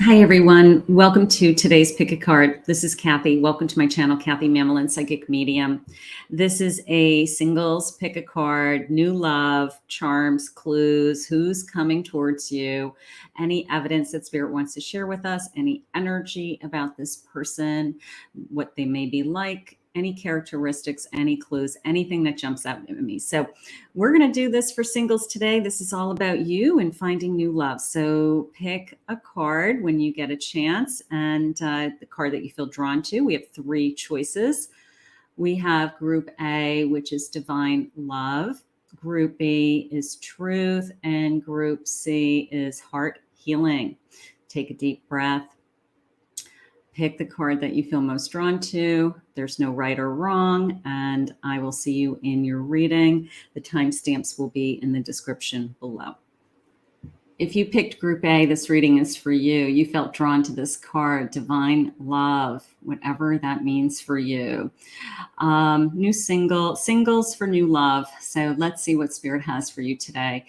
Hi, everyone. Welcome to today's Pick a Card. This is Kathy. Welcome to my channel, Kathy Mamolen, Psychic Medium. This is a singles pick a card, new love, charms, clues, who's coming towards you, any evidence that Spirit wants to share with us, any energy about this person, what they may be like, any characteristics, any clues, anything that jumps out at me. So we're going to do this for singles today. This is all about you and finding new love. So pick a card when you get a chance, and the card that you feel drawn to. We have three choices. We have Group A, which is Divine Love. Group B is Truth, and Group C is Heart Healing. Take a deep breath. Pick the card that you feel most drawn to. There's no right or wrong, and I will see you in your reading. The timestamps will be in the description below. If you picked Group A, this reading is for you. You felt drawn to this card, Divine Love, whatever that means for you. New singles for new love. So let's see what Spirit has for you today.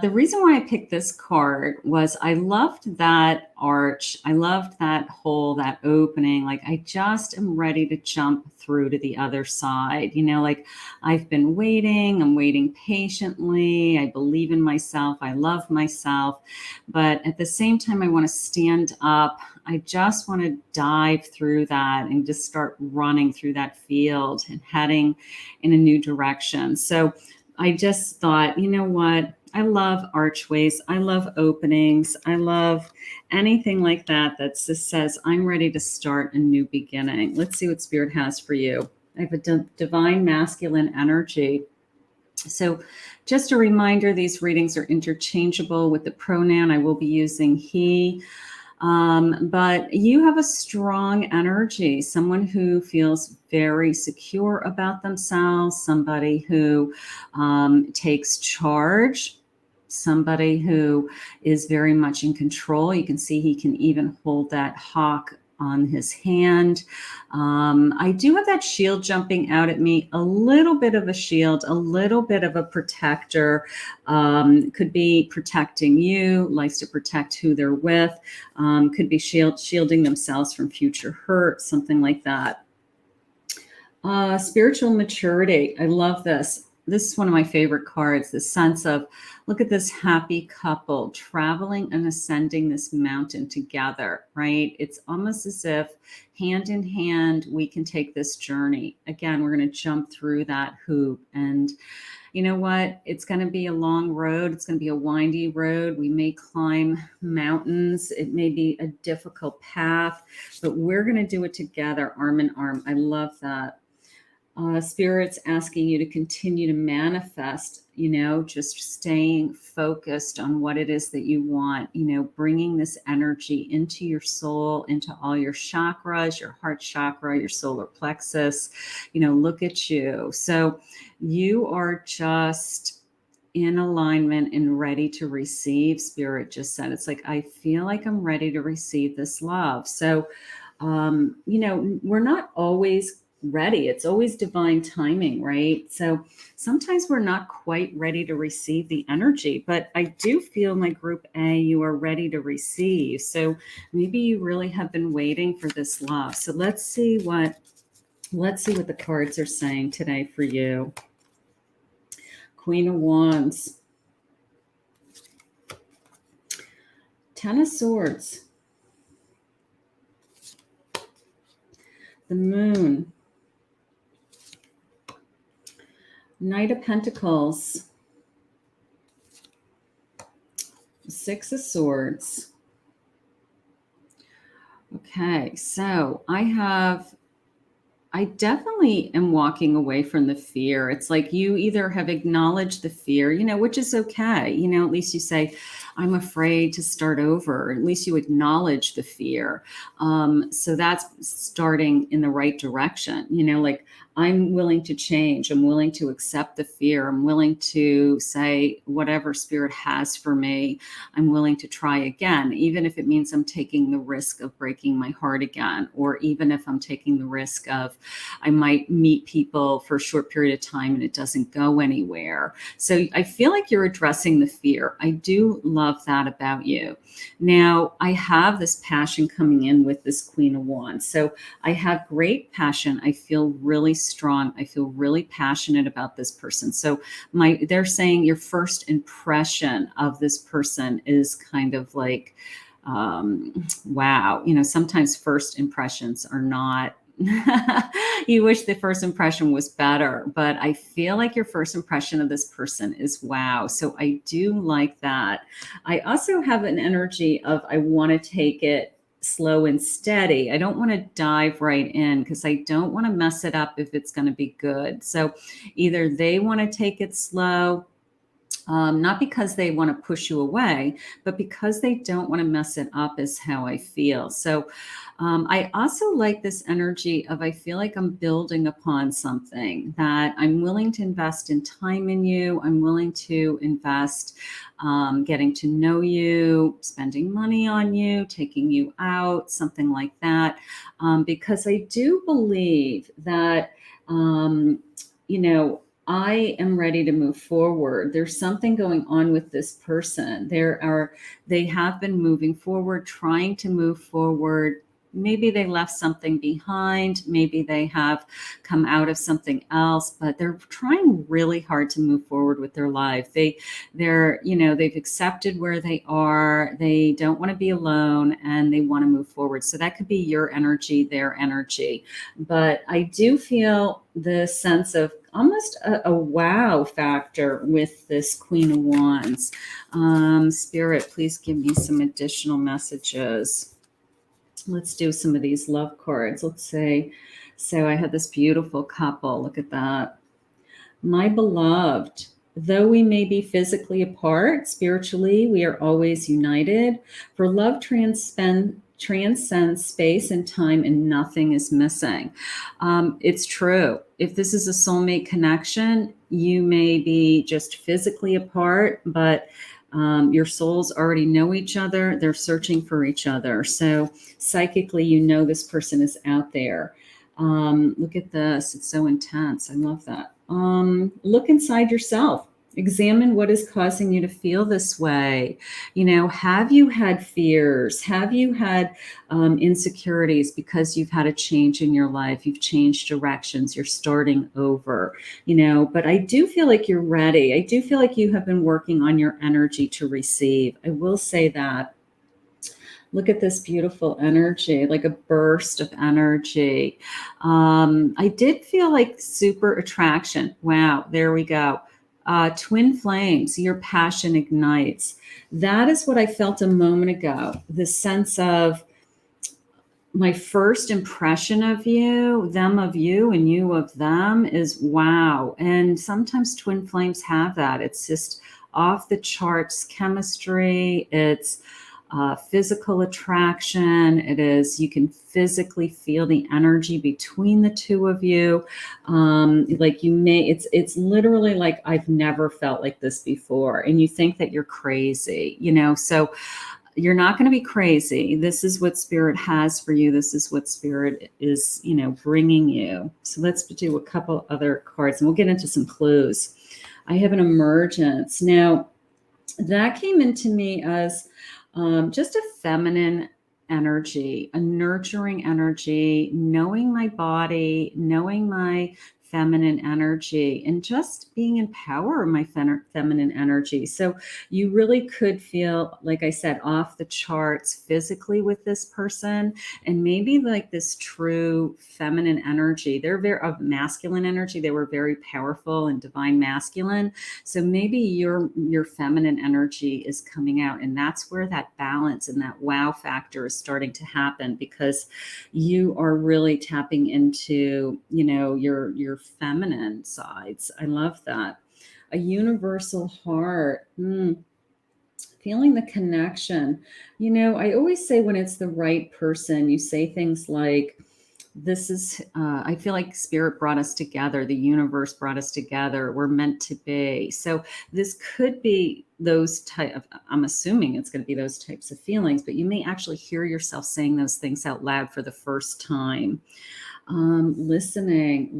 The reason why I picked this card was I loved that arch. I loved that hole, that opening. Like, I just am ready to jump through to the other side. You know, like, I've been waiting. I'm waiting patiently. I believe in myself. I love myself. But at the same time, I want to stand up. I just want to dive through that and just start running through that field and heading in a new direction. So I just thought, you know what? I love archways. I love openings. I love anything like that that just says, I'm ready to start a new beginning. Let's see what Spirit has for you. I have a divine masculine energy. So just a reminder, these readings are interchangeable with the pronoun. I will be using he. But you have a strong energy, someone who feels very secure about themselves, somebody who takes charge, somebody who is very much in control. You can see he can even hold that hawk on his hand. I do have that shield jumping out at me, a little bit of a shield, a little bit of a protector. Could be protecting you, likes to protect who they're with, could be shielding themselves from future hurt, something like that. Spiritual maturity. I love this. This is one of my favorite cards, the sense of, look at this happy couple traveling and ascending this mountain together, right? It's almost as if hand in hand, we can take this journey. Again, we're going to jump through that hoop. And you know what? It's going to be a long road. It's going to be a windy road. We may climb mountains. It may be a difficult path, but we're going to do it together, arm in arm. I love that. Spirit's asking you to continue to manifest, you know, just staying focused on what it is that you want, you know, bringing this energy into your soul, into all your chakras, your heart chakra, your solar plexus, you know, look at you. So you are just in alignment and ready to receive. Spirit just said, it's like, I feel like I'm ready to receive this love. So, you know, we're not always ready. It's always divine timing, right? So sometimes we're not quite ready to receive the energy, but I do feel, my Group A, you are ready to receive. So maybe you really have been waiting for this love. So let's see what the cards are saying today for you. Queen of Wands, Ten of Swords, the Moon, Knight of Pentacles, Six of Swords. Okay, so I definitely am walking away from the fear. It's like you either have acknowledged the fear, you know, which is okay. You know, at least you say, I'm afraid to start over. At least you acknowledge the fear. So that's starting in the right direction. You know, like, I'm willing to change. I'm willing to accept the fear. I'm willing to say whatever spirit has for me, I'm willing to try again, even if it means I'm taking the risk of breaking my heart again, or even if I'm taking the risk of I might meet people for a short period of time and it doesn't go anywhere. So I feel like you're addressing the fear. I do love that about you. Now, I have this passion coming in with this Queen of Wands. So I have great passion. I feel really strong. I feel really passionate about this person. So they're saying your first impression of this person is kind of like, wow. Sometimes first impressions are not you wish the first impression was better, but I feel like your first impression of this person is wow. So I do like that. I also have an energy of I want to take it slow and steady. I don't want to dive right in because I don't want to mess it up if it's going to be good. So either they want to take it slow, not because they want to push you away, but because they don't want to mess it up is how I feel. So I also like this energy of I feel like I'm building upon something, that I'm willing to invest in time in you. I'm willing to invest getting to know you, spending money on you, taking you out, something like that. Because I do believe that, you know, I am ready to move forward. There's something going on with this person. They have been moving forward, trying to move forward. Maybe they left something behind. Maybe they have come out of something else, but they're trying really hard to move forward with their life. They've accepted where they are. They don't want to be alone and they want to move forward. So that could be your energy, their energy. But I do feel the sense of almost a wow factor with this Queen of Wands. Spirit, please give me some additional messages. Let's do some of these love cards. Let's say, so I had this beautiful couple. Look at that. My beloved, though we may be physically apart, spiritually, we are always united. For love transcends space and time, and nothing is missing. It's true. If this is a soulmate connection, you may be just physically apart, but your souls already know each other. They're searching for each other. So psychically, this person is out there. Look at this. It's so intense. I love that. Look inside yourself. Examine what is causing you to feel this way. Have you had fears? Have you had insecurities because you've had a change in your life? You've changed directions. You're starting over, but I do feel like you're ready. I do feel like you have been working on your energy to receive. I will say that. Look at this beautiful energy, like a burst of energy. I did feel like super attraction. Wow, there we go. Twin flames, your passion ignites. That is what I felt a moment ago. The sense of my first impression of you, them of you, and you of them is wow. And sometimes twin flames have that. It's just off the charts chemistry. It's physical attraction. It is, you can physically feel the energy between the two of you. It's literally like, I've never felt like this before. And you think that you're crazy, so you're not going to be crazy. This is what spirit has for you. This is what spirit is, bringing you. So let's do a couple other cards and we'll get into some clues. I have an emergence. Now that came into me as just a feminine energy, a nurturing energy, knowing my body, knowing my feminine energy, and just being in power of my feminine energy. So you really could feel, like I said, off the charts physically with this person, and maybe like this true feminine energy. They're very of masculine energy. They were very powerful and divine masculine. So maybe your feminine energy is coming out, and that's where that balance and that wow factor is starting to happen, because you are really tapping into, your feminine sides. I love that. A universal heart. Feeling the connection. I always say when it's the right person, you say things like, This is, I feel like spirit brought us together. The universe brought us together. We're meant to be. So this could be those type of, I'm assuming it's going to be those types of feelings, but you may actually hear yourself saying those things out loud for the first time. Listening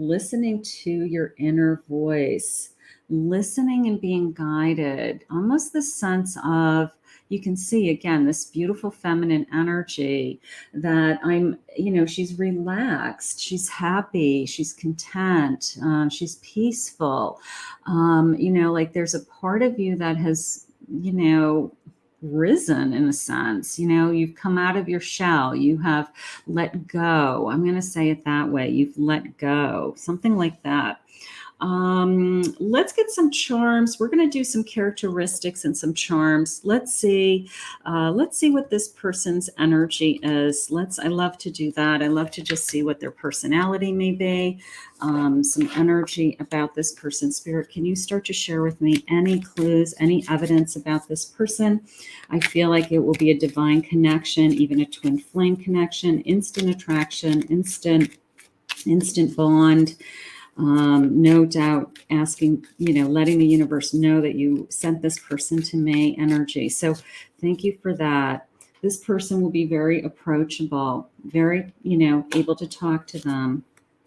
to your inner voice, listening and being guided, almost the sense of, you can see again this beautiful feminine energy that she's relaxed, she's happy, she's content, she's peaceful. Like there's a part of you that has, risen in a sense. You've come out of your shell, you have let go. I'm going to say it that way. You've let go, something like that. Let's get some charms. We're going to do some characteristics and some charms. Let's see what this person's energy is. I love to do that. I love to just see what their personality may be. Some energy about this person. Spirit, can you start to share with me any clues, any evidence about this person? I feel like it will be a divine connection, even a twin flame connection, instant attraction, instant bond. No doubt asking, letting the universe know that you sent this person to me energy. So thank you for that. This person will be very approachable, very, able to talk to them.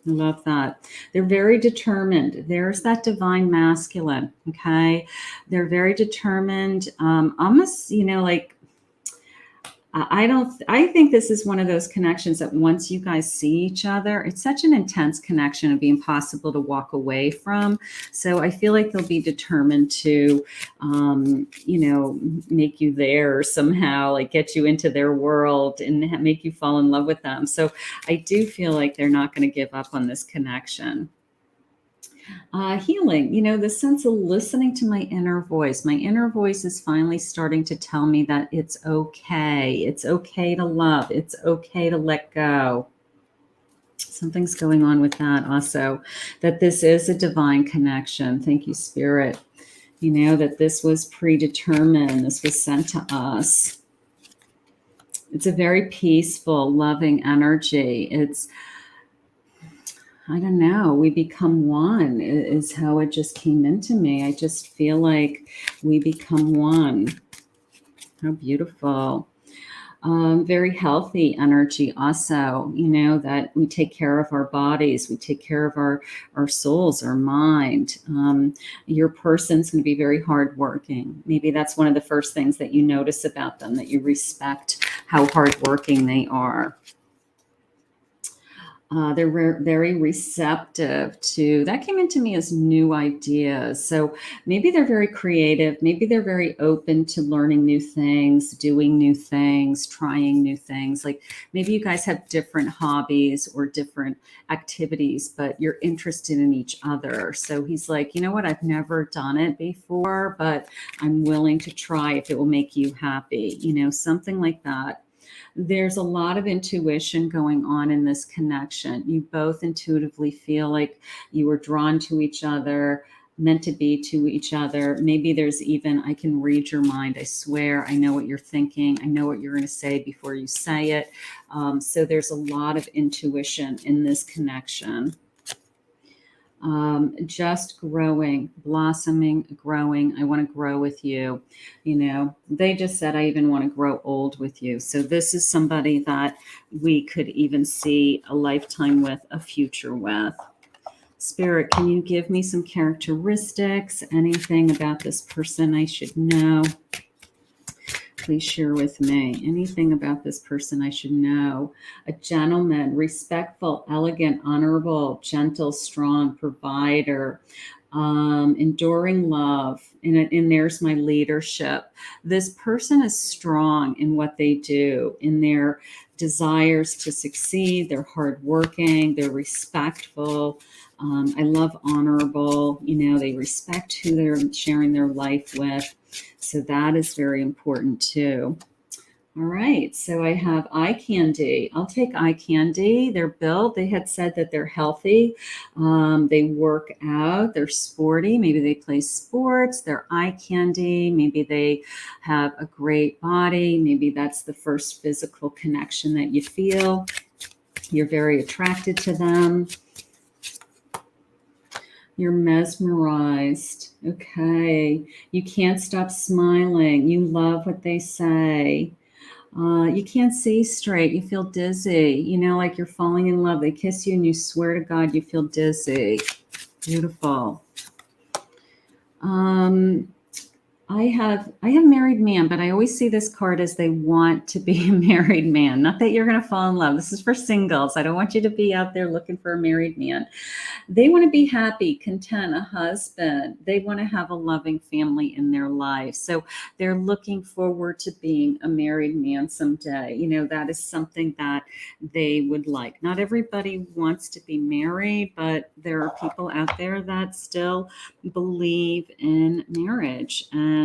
I love that. They're very determined. There's that divine masculine. Okay. They're very determined. Almost, I think this is one of those connections that once you guys see each other, it's such an intense connection, it'd be impossible to walk away from. So I feel like they'll be determined to, make you there somehow, like get you into their world and make you fall in love with them. So I do feel like they're not going to give up on this connection. Healing, the sense of listening to my inner voice. My inner voice is finally starting to tell me that it's okay. It's okay to love. It's okay to let go. Something's going on with that also, that this is a divine connection. Thank you, Spirit. That this was predetermined. This was sent to us. It's a very peaceful, loving energy. I don't know. We become one is how it just came into me. I just feel like we become one. How beautiful. Very healthy energy also, that we take care of our bodies. We take care of our souls, our mind. Your person's going to be very hardworking. Maybe that's one of the first things that you notice about them, that you respect how hardworking they are. They're very receptive to, that came into me as new ideas. So maybe they're very creative. Maybe they're very open to learning new things, doing new things, trying new things. Like maybe you guys have different hobbies or different activities, but you're interested in each other. So he's like, you know what? I've never done it before, but I'm willing to try if it will make you happy, something like that. There's a lot of intuition going on in this connection. You both intuitively feel like you were drawn to each other, meant to be to each other. Maybe there's even, I can read your mind. I swear, I know what you're thinking. I know what you're going to say before you say it. So there's a lot of intuition in this connection. Just growing, blossoming, growing. I want to grow with you. They just said, I even want to grow old with you. So this is somebody that we could even see a lifetime with, a future with. Spirit, can you give me some characteristics? Anything about this person I should know? Please share with me anything about this person I should know. A gentleman, respectful, elegant, honorable, gentle, strong, provider, enduring love. And there's my leadership. This person is strong in what they do, in their desires to succeed. They're hardworking. They're respectful. I love honorable. They respect who they're sharing their life with. So that is very important too. All right. So I have eye candy. I'll take eye candy. They're built. They had said that they're healthy. They work out. They're sporty. Maybe they play sports. They're eye candy. Maybe they have a great body. Maybe that's the first physical connection that you feel. You're very attracted to them. You're mesmerized. Okay. You can't stop smiling. You love what they say. You can't see straight. You feel dizzy. You know, like you're falling in love. They kiss you and you swear to God you feel dizzy. Beautiful. I have married man, but I always see this card as they want to be a married man. Not that you're going to fall in love. This is for singles. I don't want you to be out there looking for a married man. They want to be happy, content, a husband. They want to have a loving family in their life. So they're looking forward to being a married man someday. You know, that is something that they would like. Not everybody wants to be married, but there are people out there that still believe in marriage, and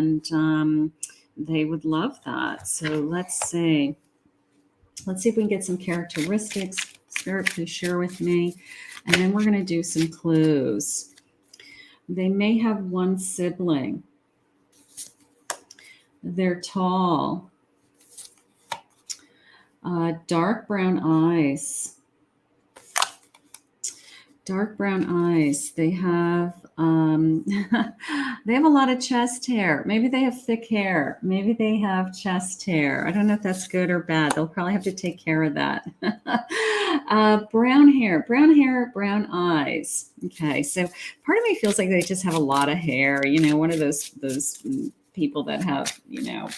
they would love that. So let's see if we can get some characteristics. Spirit, please share with me. And then we're going to do some clues. They may have one sibling. They're tall. Dark brown eyes. Dark brown eyes. They have they have a lot of chest hair. Maybe they have thick hair. Maybe they have chest hair. I don't know if that's good or bad. They'll probably have to take care of that. Brown hair, brown eyes. Okay, so part of me feels like they just have a lot of hair. You know, one of those people that have, you know,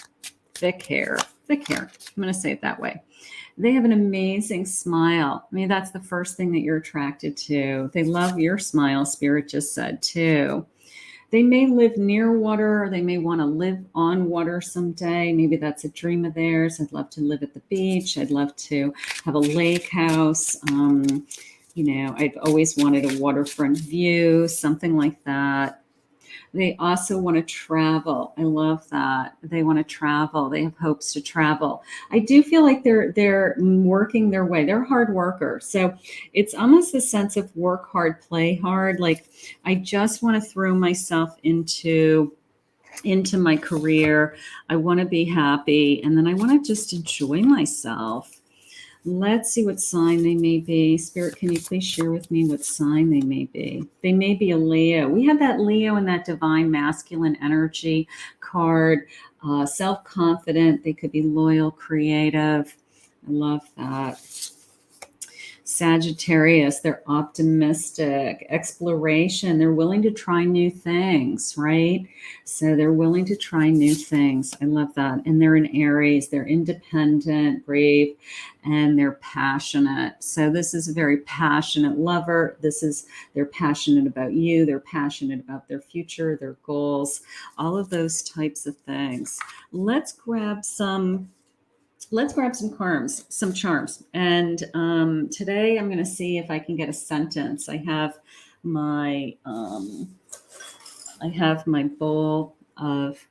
thick hair. I'm going to say it that way. They have an amazing smile. I mean, that's the first thing that you're attracted to. They love your smile, Spirit just said, too. They may live near water, or they may want to live on water someday. Maybe that's a dream of theirs. I'd love to live at the beach. I'd love to have a lake house. You know, I've always wanted a waterfront view, something like that. They also want to travel. I love that. They want to travel. They have hopes to travel. I do feel like they're working their way. They're hard workers. So it's almost the sense of work hard, play hard. Like, I just want to throw myself into my career. I want to be happy. And then I want to just enjoy myself. Let's see what sign they may be. Spirit, can you please share with me what sign they may be? They may be a Leo. We have that Leo and that divine masculine energy card. Self-confident. They could be loyal, creative. I love that. Sagittarius, they're optimistic, exploration. They're willing to try new things, right? So they're willing to try new things. I love that. And they're in Aries. They're independent, brave, and they're passionate. So this is a very passionate lover. They're passionate about you. They're passionate about their future, their goals, all of those types of things. Let's grab some charms. And today I'm going to see if I can get a sentence. I have my bowl of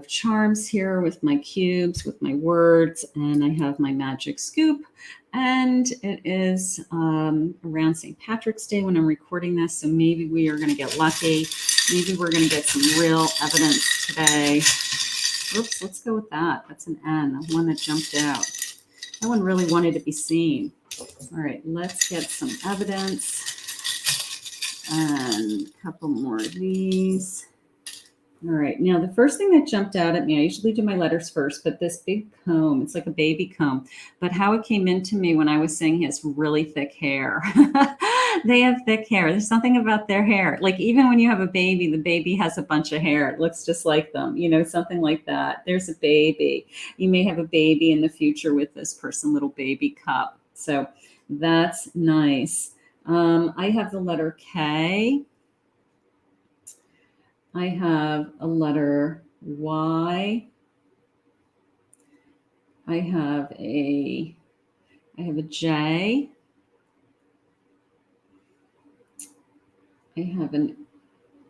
charms here with my cubes, with my words, and I have my magic scoop. And it is around St. Patrick's Day when I'm recording this, so maybe we are going to get lucky. Maybe we're going to get some real evidence today. Oops, let's go with that. That's an N, the one that jumped out. That one really wanted to be seen. All right, let's get some evidence. And a couple more of these. All right, now the first thing that jumped out at me, I usually do my letters first, but this big comb, it's like a baby comb. But how it came into me when I was saying he has really thick hair. They have thick hair. There's something about their hair. Like, even when you have a baby, the baby has a bunch of hair. It looks just like them, you know, something like that. There's a baby. You may have a baby in the future with this person, little baby cup. So that's nice. I have the letter K. I have a letter Y. I have a J. I have an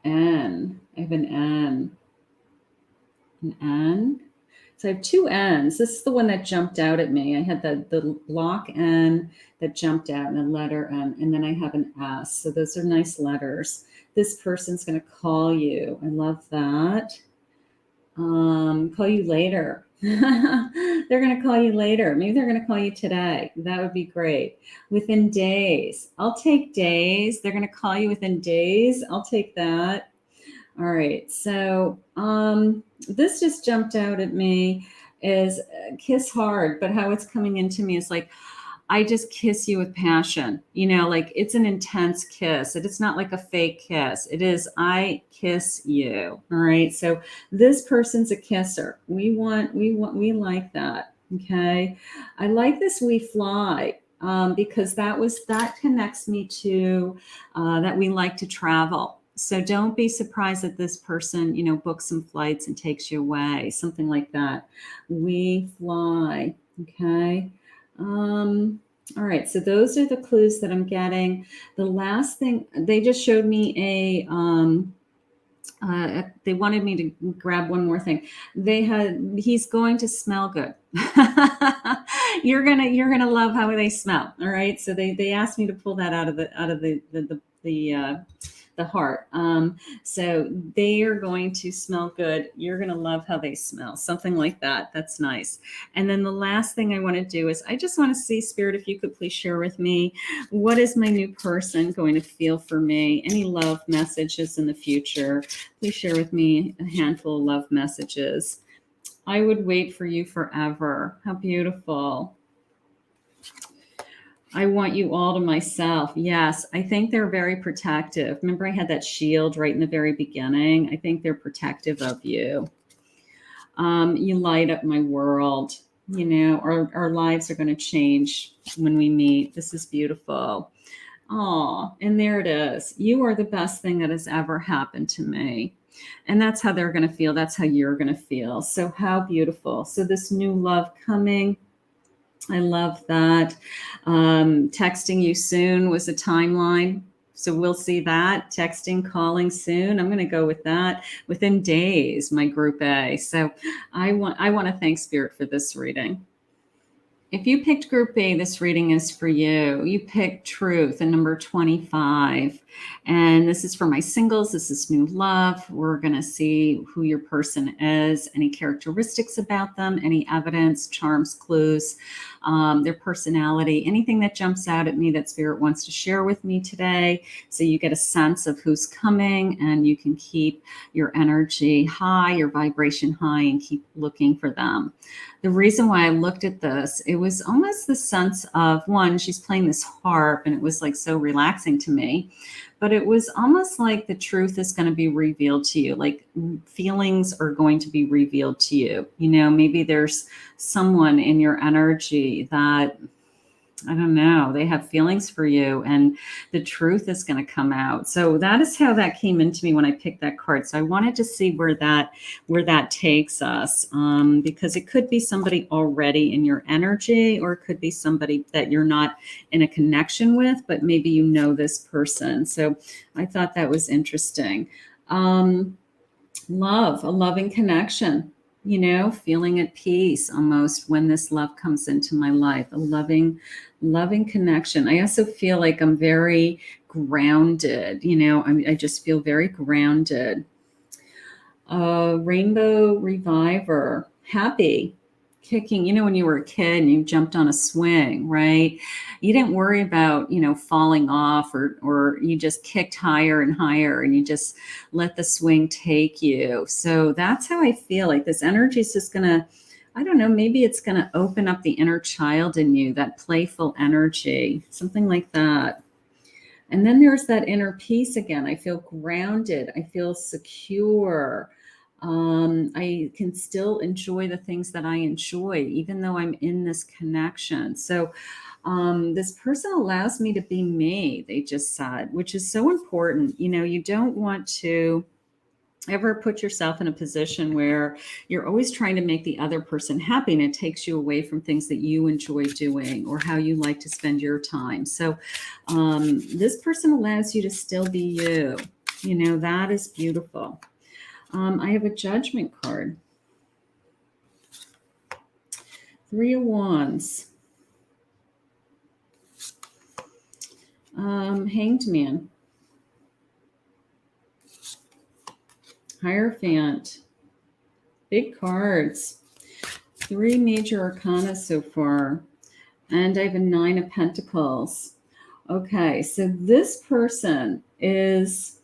N. I have an N. An N. So I have two N's. This is the one that jumped out at me. I had the block N that jumped out and a letter N, and then I have an S. So those are nice letters. This person's going to call you. I love that. Call you later. They're going to call you later. Maybe they're going to call you today. That would be great. Within days. I'll take days. They're going to call you within days. I'll take that. All right. So this just jumped out at me is kiss hard, but how it's coming into me is like, I just kiss you with passion. You know, like it's an intense kiss. It's not like a fake kiss. It is, I kiss you. All right. So this person's a kisser. We like that. Okay. I like this we fly. Because that connects me to that we like to travel. So don't be surprised that this person, you know, books some flights and takes you away, something like that. We fly. Okay. All right, so those are the clues that I'm getting. The last thing, they just showed me they wanted me to grab one more thing. He's going to smell good. You're gonna love how they smell. All right, so they asked me to pull that out of the heart. So they are going to smell good. You're going to love how they smell. Something like that. That's nice. And then the last thing I want to do is I just want to see, Spirit, if you could please share with me, what is my new person going to feel for me? Any love messages in the future? Please share with me a handful of love messages. I would wait for you forever. How beautiful. I want you all to myself. Yes, I think they're very protective. Remember, I had that shield right in the very beginning. I think they're protective of you. You light up my world. You know, our lives are going to change when we meet. This is beautiful. Oh, and there it is. You are the best thing that has ever happened to me. And that's how they're going to feel. That's how you're going to feel. So how beautiful. So this new love coming. I love that. Texting you soon was a timeline. So we'll see that. Texting, calling soon. I'm going to go with that. Within days, my group A. So I want to thank Spirit for this reading. If you picked Group B, this reading is for you. You picked Truth and number 25. And this is for my singles. This is new love. We're going to see who your person is, any characteristics about them, any evidence, charms, clues, their personality, anything that jumps out at me that Spirit wants to share with me today. So you get a sense of who's coming and you can keep your energy high, your vibration high, and keep looking for them. The reason why I looked at this, it was almost the sense of, one, she's playing this harp and it was like so relaxing to me, but it was almost like the truth is going to be revealed to you. Like feelings are going to be revealed to you. You know, maybe there's someone in your energy that, I don't know, they have feelings for you and the truth is going to come out. So that is how that came into me when I picked that card. So I wanted to see where that takes us, because it could be somebody already in your energy, or it could be somebody that you're not in a connection with, but maybe you know this person. So I thought that was interesting. Love, a loving connection. You know, feeling at peace almost when this love comes into my life, a loving connection. I also feel like I'm very grounded, you know, I just feel very grounded. Rainbow Reviver, happy, kicking, you know, when you were a kid and you jumped on a swing, right? You didn't worry about, you know, falling off or you just kicked higher and higher and you just let the swing take you. So that's how I feel like this energy is just going to, I don't know, maybe it's going to open up the inner child in you, that playful energy, something like that. And then there's that inner peace again. I feel grounded. I feel secure. I can still enjoy the things that I enjoy, even though I'm in this connection. So this person allows me to be me, they just said, which is so important. You know, you don't want to ever put yourself in a position where you're always trying to make the other person happy and it takes you away from things that you enjoy doing or how you like to spend your time. So this person allows you to still be you. You know, that is beautiful. I have a Judgment card. 3 of Wands. Hanged Man. Hierophant. Big cards. 3 major arcana so far. And I have a 9 of Pentacles. Okay, so this person is,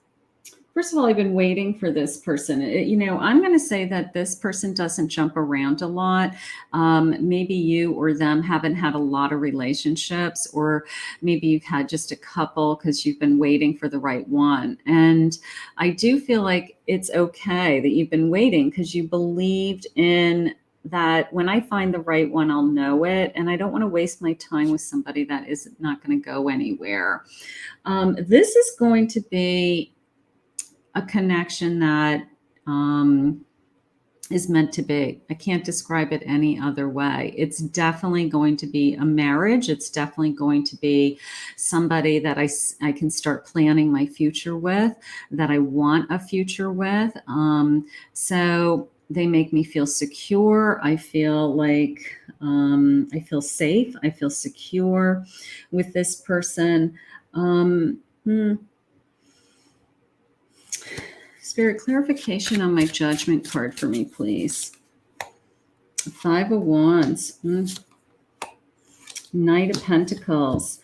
first of all, I've been waiting for this person. I'm going to say that this person doesn't jump around a lot. Maybe you or them haven't had a lot of relationships, or maybe you've had just a couple because you've been waiting for the right one. And I do feel like it's okay that you've been waiting because you believed in that when I find the right one, I'll know it. And I don't want to waste my time with somebody that is not going to go anywhere. This is going to be a connection that is meant to be. I can't describe it any other way. It's definitely going to be a marriage. It's definitely going to be somebody that I can start planning my future with, that I want a future with. So they make me feel secure. I feel like I feel safe. I feel secure with this person. Spirit, clarification on my Judgment card for me, please. 5 of Wands. Knight of Pentacles.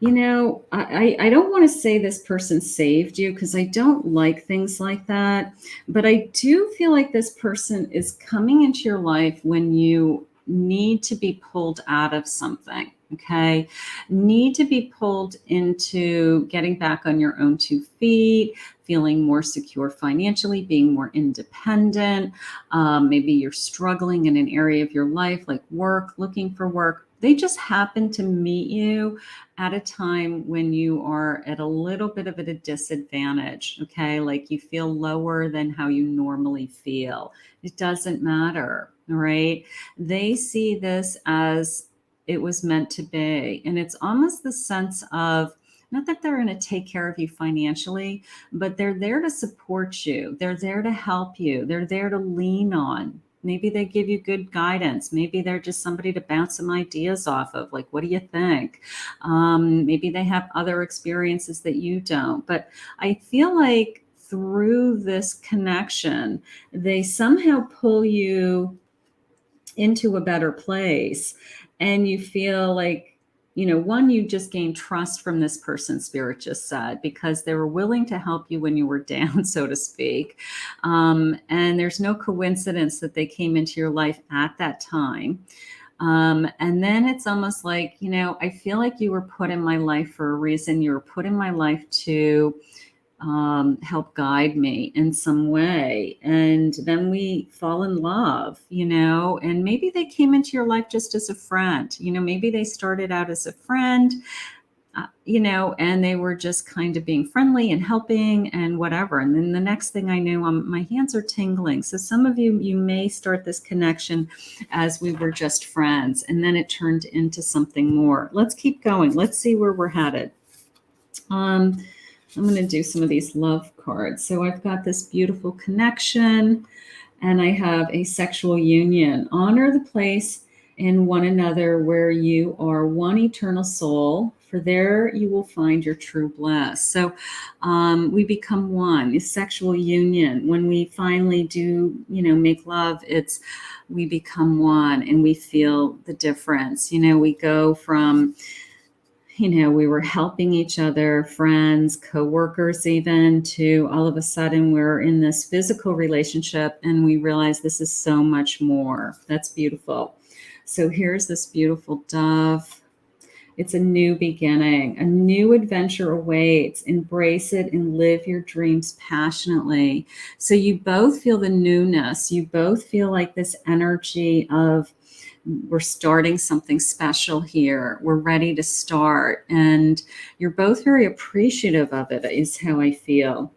I don't want to say this person saved you because I don't like things like that. But I do feel like this person is coming into your life when you need to be pulled out of something. Okay. Need to be pulled into getting back on your own 2 feet, feeling more secure financially, being more independent. Maybe you're struggling in an area of your life like work, looking for work. They just happen to meet you at a time when you are at a little bit of a disadvantage, okay? Like you feel lower than how you normally feel. It doesn't matter, all right? They see this as it was meant to be. And it's almost the sense of, not that they're going to take care of you financially, but they're there to support you. They're there to help you. They're there to lean on. Maybe they give you good guidance. Maybe they're just somebody to bounce some ideas off of. Like, what do you think? Maybe they have other experiences that you don't. But I feel like through this connection, they somehow pull you into a better place. And you feel like, one, you just gain trust from this person, Spirit just said, because they were willing to help you when you were down, so to speak. And there's no coincidence that they came into your life at that time. And then it's almost like, I feel like you were put in my life for a reason. You were put in my life to help guide me in some way. And then we fall in love, and maybe they came into your life just as a friend. Maybe they started out as a friend, and they were just kind of being friendly and helping and whatever. And then the next thing I knew, my hands are tingling. So some of you may start this connection as we were just friends, and then it turned into something more. Let's keep going. Let's see where we're headed. I'm going to do some of these love cards. So I've got this beautiful connection, and I have a sexual union. Honor the place in one another where you are one eternal soul, for there you will find your true bliss. So we become one. A sexual union. When we finally do, make love, we become one, and we feel the difference. We go from, we were helping each other, friends, coworkers, even, to all of a sudden we're in this physical relationship and we realize this is so much more. That's beautiful. So here's this beautiful dove. It's a new beginning. A new adventure awaits. Embrace it and live your dreams passionately. So you both feel the newness. You both feel like this energy of, we're starting something special here. We're ready to start. And you're both very appreciative of it, is how I feel.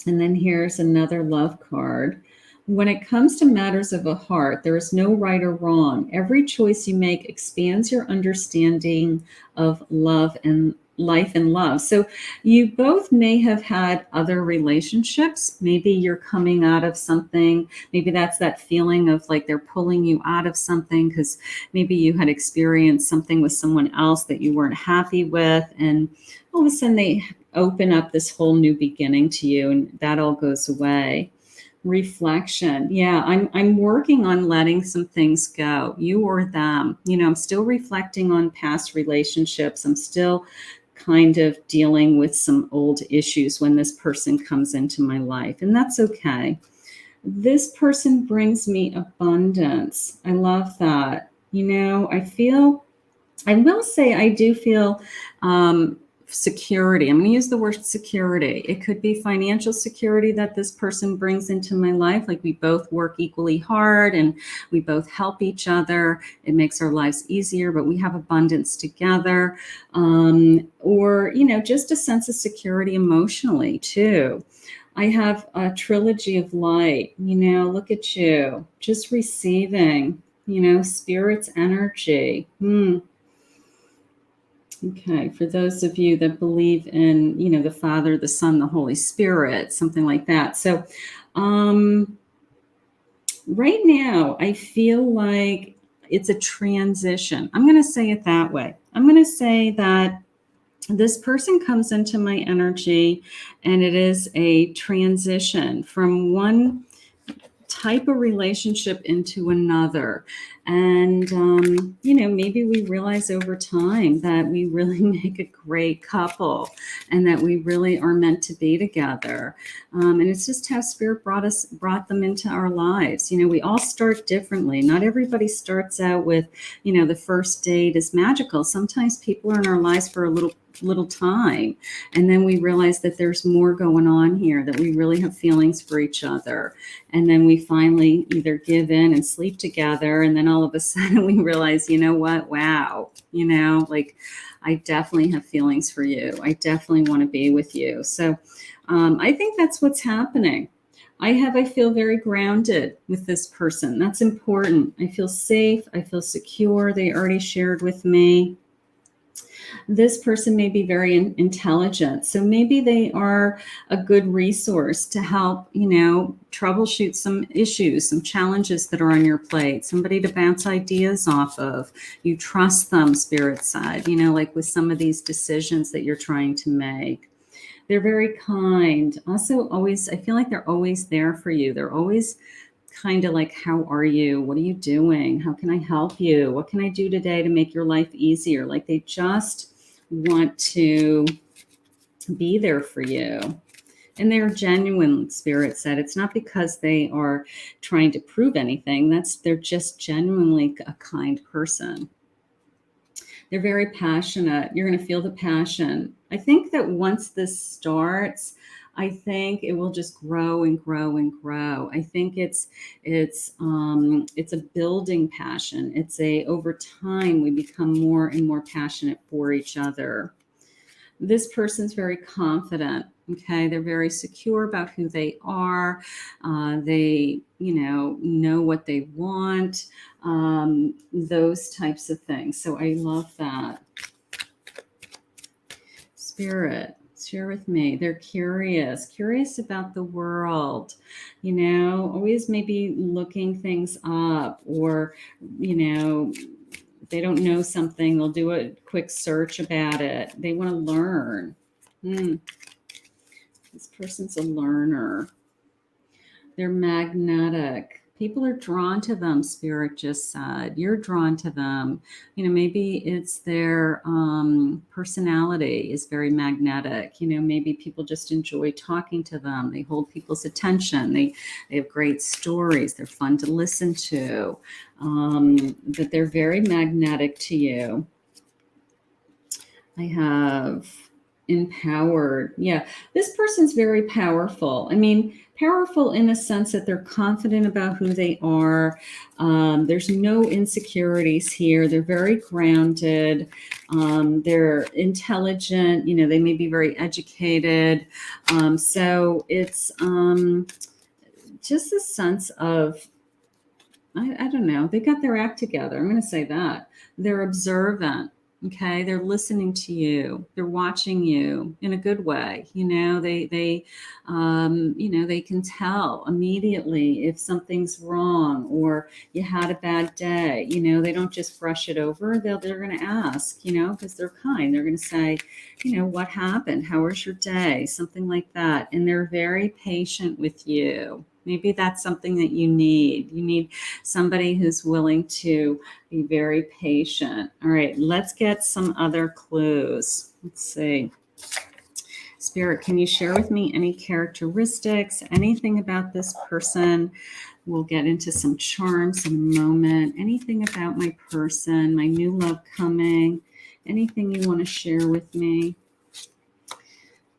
And then here's another love card. When it comes to matters of a heart, there is no right or wrong. Every choice you make expands your understanding of love and life and love. So you both may have had other relationships. Maybe you're coming out of something. Maybe that's that feeling of like they're pulling you out of something because maybe you had experienced something with someone else that you weren't happy with. And all of a sudden they open up this whole new beginning to you, and that all goes away. Reflection. Yeah, I'm working on letting some things go, you or them. I'm still reflecting on past relationships. I'm still kind of dealing with some old issues when this person comes into my life, and that's okay. This person brings me abundance. I love that. I will say I do feel security. I'm going to use the word security. It could be financial security that this person brings into my life. Like we both work equally hard and we both help each other. It makes our lives easier, but we have abundance together. Or, just a sense of security emotionally too. I have a trilogy of light, look at you, just receiving, spirit's energy. Okay, for those of you that believe in, the Father, the Son, the Holy Spirit, something like that. So right now, I feel like it's a transition. I'm going to say it that way. I'm going to say that this person comes into my energy and it is a transition from one type of relationship into another. And, maybe we realize over time that we really make a great couple and that we really are meant to be together. And it's just how Spirit brought them into our lives. We all start differently. Not everybody starts out with, the first date is magical. Sometimes people are in our lives for a little time, and then we realize that there's more going on here, that we really have feelings for each other, and then we finally either give in and sleep together, and then all of a sudden we realize, you know what, wow, like I definitely have feelings for you. I definitely want to be with you. So I think that's what's happening. I feel very grounded with this person. That's important. I feel safe. I feel secure. They already shared with me. This person may be very intelligent. So maybe they are a good resource to help, troubleshoot some issues, some challenges that are on your plate, somebody to bounce ideas off of. You trust them, Spirit side, like with some of these decisions that you're trying to make. They're very kind. Also, I feel like they're always there for you. They're always kind of like, how are you? What are you doing? How can I help you? What can I do today to make your life easier? Like they just want to be there for you. And they're genuine, Spirit said. It's not because they are trying to prove anything. They're just genuinely a kind person. They're very passionate. You're going to feel the passion. I think that once this starts, I think it will just grow and grow and grow. I think it's a building passion. Over time we become more and more passionate for each other. This person's very confident. Okay, they're very secure about who they are. They, know what they want. Those types of things. So I love that. Spirit, share with me. They're curious about the world, always maybe looking things up, or, if they don't know something, they'll do a quick search about it. They want to learn. This person's a learner. They're magnetic. People are drawn to them, Spirit just said. You're drawn to them. Maybe it's their personality is very magnetic. Maybe people just enjoy talking to them. They hold people's attention. They have great stories. They're fun to listen to. That they're very magnetic to you. I have empowered. Yeah, this person's very powerful. Powerful in the sense that they're confident about who they are. There's no insecurities here. They're very grounded. They're intelligent. They may be very educated. So it's just a sense of, I don't know, they got their act together. I'm going to say that. They're observant. Okay, they're listening to you. They're watching you in a good way. They can tell immediately if something's wrong or you had a bad day. They don't just brush it over. They're going to ask. Because they're kind. They're going to say, what happened? How was your day? Something like that. And they're very patient with you. Maybe that's something that you need. You need somebody who's willing to be very patient. All right, let's get some other clues. Let's see. Spirit, can you share with me any characteristics, anything about this person? We'll get into some charms in a moment. Anything about my person, my new love coming, anything you want to share with me?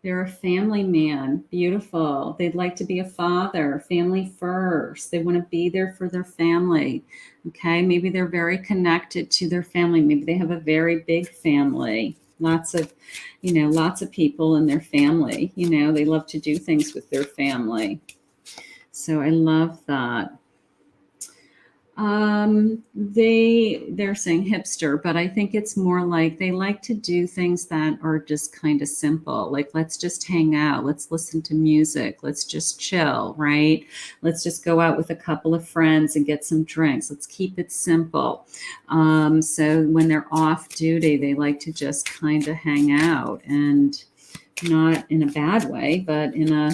They're a family man. Beautiful. They'd like to be a father, family first. They want to be there for their family. Okay. Maybe they're very connected to their family. Maybe they have a very big family. Lots of people in their family. They love to do things with their family. So I love that. They're saying hipster, but I think it's more like they like to do things that are just kind of simple. Like, let's just hang out. Let's listen to music. Let's just chill, right? Let's just go out with a couple of friends and get some drinks. Let's keep it simple. So when they're off duty, they like to just kind of hang out, and not in a bad way, but in a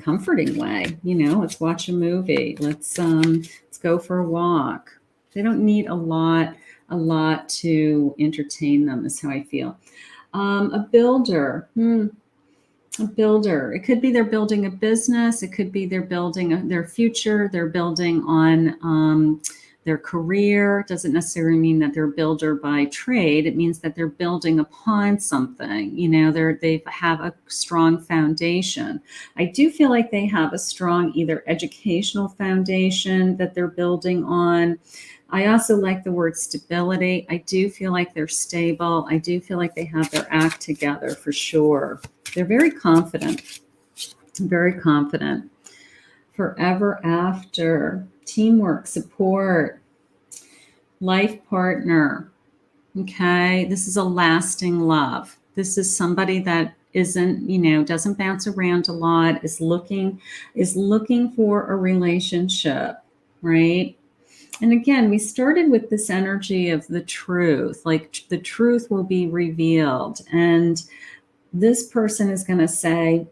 comforting way. Let's watch a movie. Let's go for a walk. They don't need a lot to entertain them, is how I feel. A builder. A builder. It could be they're building a business. It could be they're building their future. They're building on their career. It doesn't necessarily mean that they're a builder by trade. It means that they're building upon something. They have a strong foundation. I do feel like they have a strong either educational foundation that they're building on. I also like the word stability. I do feel like they're stable. I do feel like they have their act together for sure. They're very confident. Very confident. Forever after. Teamwork, support, life partner. Okay, this is a lasting love. This is somebody that doesn't bounce around a lot, is looking for a relationship, right? And again, we started with this energy of the truth, like the truth will be revealed. And this person is going to say,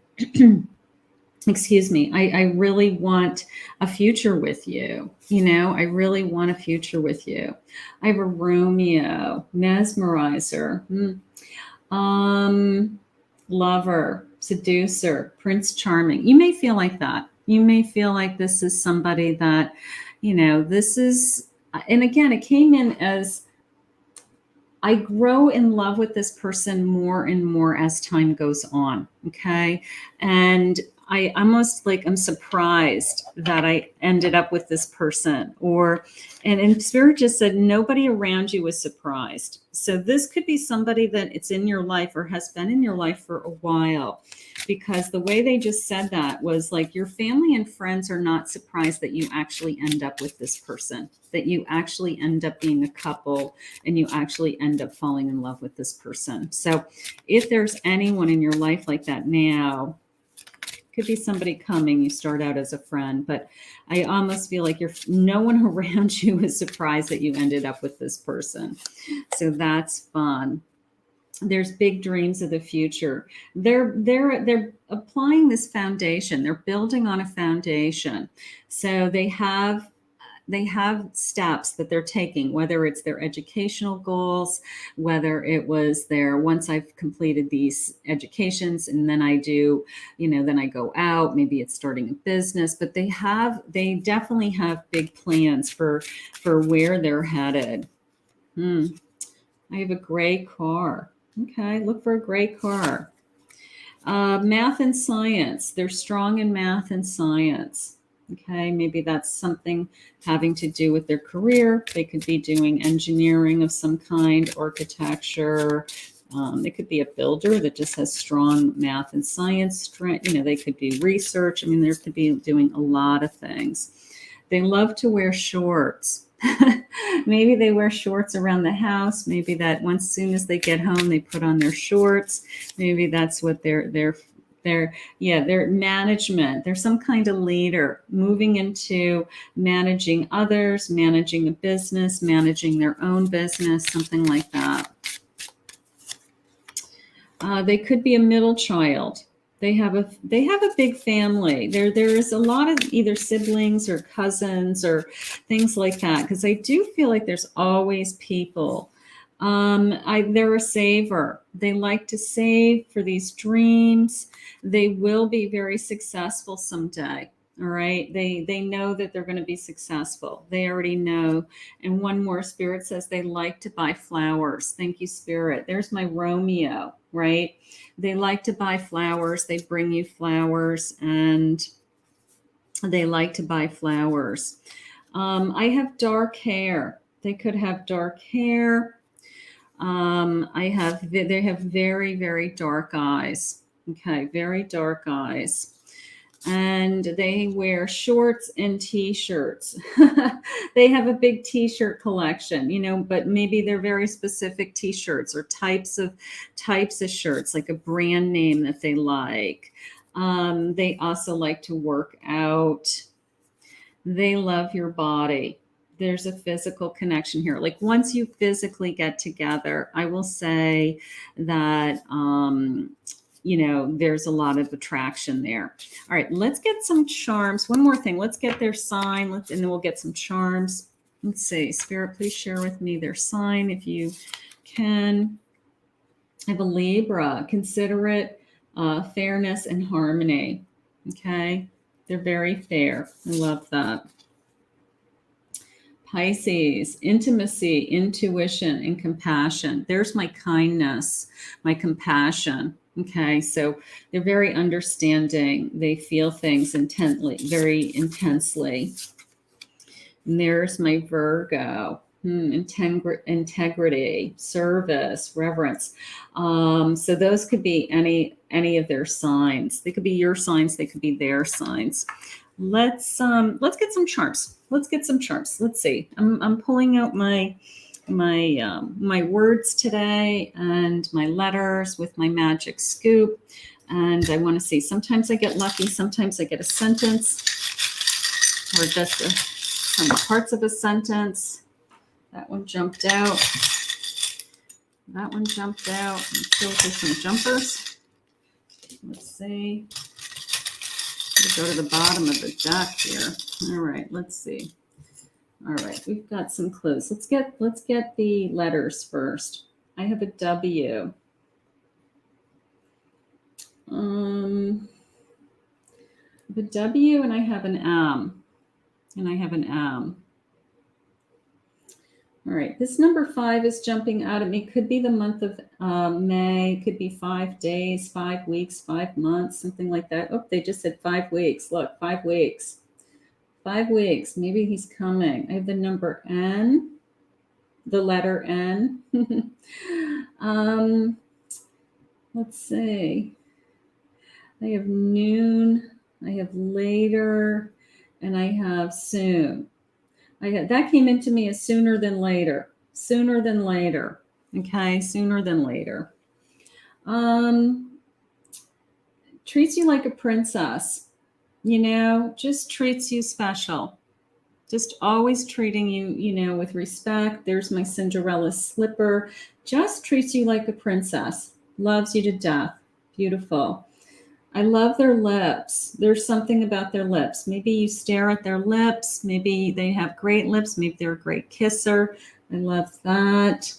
excuse me, I really want a future with you. I really want a future with you. I have a Romeo, mesmerizer, lover, seducer, Prince Charming. You may feel like that. You may feel like this is somebody that, this is, and again, it came in as I grow in love with this person more and more as time goes on. Okay. And I almost I'm surprised that I ended up with this person, and Spirit just said, nobody around you was surprised. So this could be somebody that it's in your life or has been in your life for a while, because the way they just said that was like your family and friends are not surprised that you actually end up with this person, that you actually end up being a couple and you actually end up falling in love with this person. So if there's anyone in your life like that now, could be somebody coming, you start out as a friend, but I almost feel like no one around you is surprised that you ended up with this person. So that's fun. There's big dreams of the future. They're applying this foundation. They're building on a foundation. So they have steps that they're taking, whether it's their educational goals, whether it was once I've completed these educations and then I do, then I go out, maybe it's starting a business, but they definitely have big plans for where they're headed. I have a gray car. Okay, look for a gray car. Math and science. They're strong in math and science. Okay, maybe that's something having to do with their career. They could be doing engineering of some kind, architecture. They could be a builder that just has strong math and science strength. They could be research. They could be doing a lot of things. They love to wear shorts. Maybe they wear shorts around the house. Maybe that once soon as they get home, they put on their shorts. Maybe that's what they're management. They're some kind of leader moving into managing others, managing a business, managing their own business, something like that. They could be a middle child. They have a big family. There is a lot of either siblings or cousins or things like that, because I do feel like there's always people. They're a saver. They like to save for these dreams. They will be very successful someday. All right. They know that they're going to be successful. They already know. And one more, Spirit says they like to buy flowers. Thank you, Spirit. There's my Romeo, right? They like to buy flowers. They bring you flowers, and they like to buy flowers. I have dark hair. They could have dark hair. They have very, very dark eyes. Okay, very dark eyes. And they wear shorts and t-shirts. They have a big t-shirt collection, but maybe they're very specific t-shirts or types of shirts, like a brand name that they like. They also like to work out. They love your body. There's a physical connection here. Like once you physically get together, I will say that, there's a lot of attraction there. All right, let's get some charms. One more thing. Let's get their sign, and then we'll get some charms. Let's see. Spirit, please share with me their sign if you can. I have a Libra. Considerate, fairness, and harmony. Okay. They're very fair. I love that. Pisces, intimacy, intuition, and compassion. There's my kindness, my compassion. Okay, so they're very understanding. They feel things very intensely. And there's my Virgo. Integrity, service, reverence. So those could be any of their signs. They could be your signs. They could be their signs. Let's get some charms. Let's get some charms. Let's see. I'm pulling out my words today and my letters with my magic scoop, and I want to see. Sometimes I get lucky. Sometimes I get a sentence or just some parts of a sentence. That one jumped out. That one jumped out. Let's go for some jumpers. Let's see. Go to the bottom of the deck here. All right, let's see. All right, we've got some clues. Let's get the letters first. I have a W. The W, and I have an M. All right, this number 5 is jumping out at me. Could be the month of May. Could be 5 days, 5 weeks, 5 months, something like that. Oh, they just said 5 weeks. Look, 5 weeks. 5 weeks. Maybe he's coming. I have the number N, the letter N. Let's see. I have noon. I have later, and I have soon. That came into me as sooner than later. Sooner than later. Okay, sooner than later. Treats you like a princess. Just treats you special. Just always treating you, with respect. There's my Cinderella slipper. Just treats you like a princess. Loves you to death. Beautiful. I love their lips. There's something about their lips. Maybe you stare at their lips. Maybe they have great lips. Maybe they're a great kisser. I love that.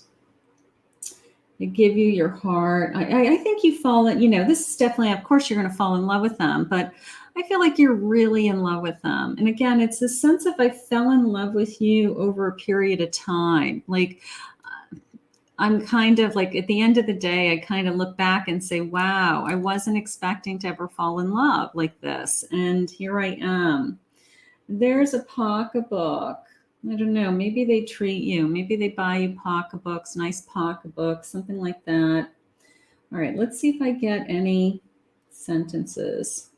They give you your heart. I think you fall in, this is definitely, of course, you're going to fall in love with them, but I feel like you're really in love with them. And again, it's a sense of I fell in love with you over a period of time. Like, I'm kind of like at the end of the day, I kind of look back and say, wow, I wasn't expecting to ever fall in love like this. And here I am. There's a pocketbook. I don't know. Maybe they treat you. Maybe they buy you pocketbooks, nice pocketbooks, something like that. All right. Let's see if I get any sentences.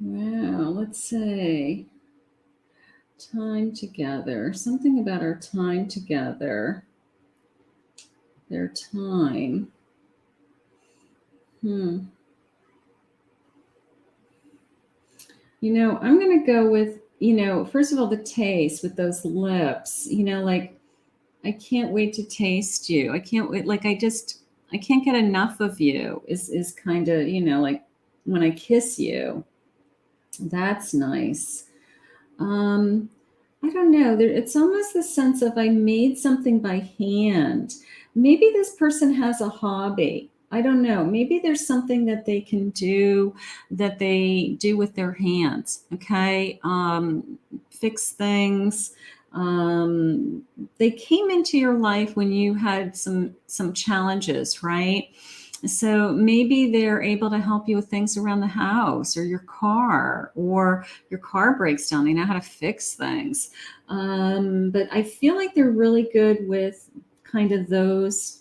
Wow, let's say time together. Something about our time together. Their time. I'm going to go with, first of all, the taste with those lips, like I can't wait to taste you. I can't wait. Like I can't get enough of you is kind of, like when I kiss you, that's nice. Um, I don't know. It's almost the sense of I made something by hand. Maybe this person has a hobby. I don't know. Maybe there's something that they can do that they do with their hands. Okay. Fix things. Um, they came into your life when you had some challenges, right? So maybe they're able to help you with things around the house or your car breaks down. They know how to fix things. But I feel like they're really good with kind of those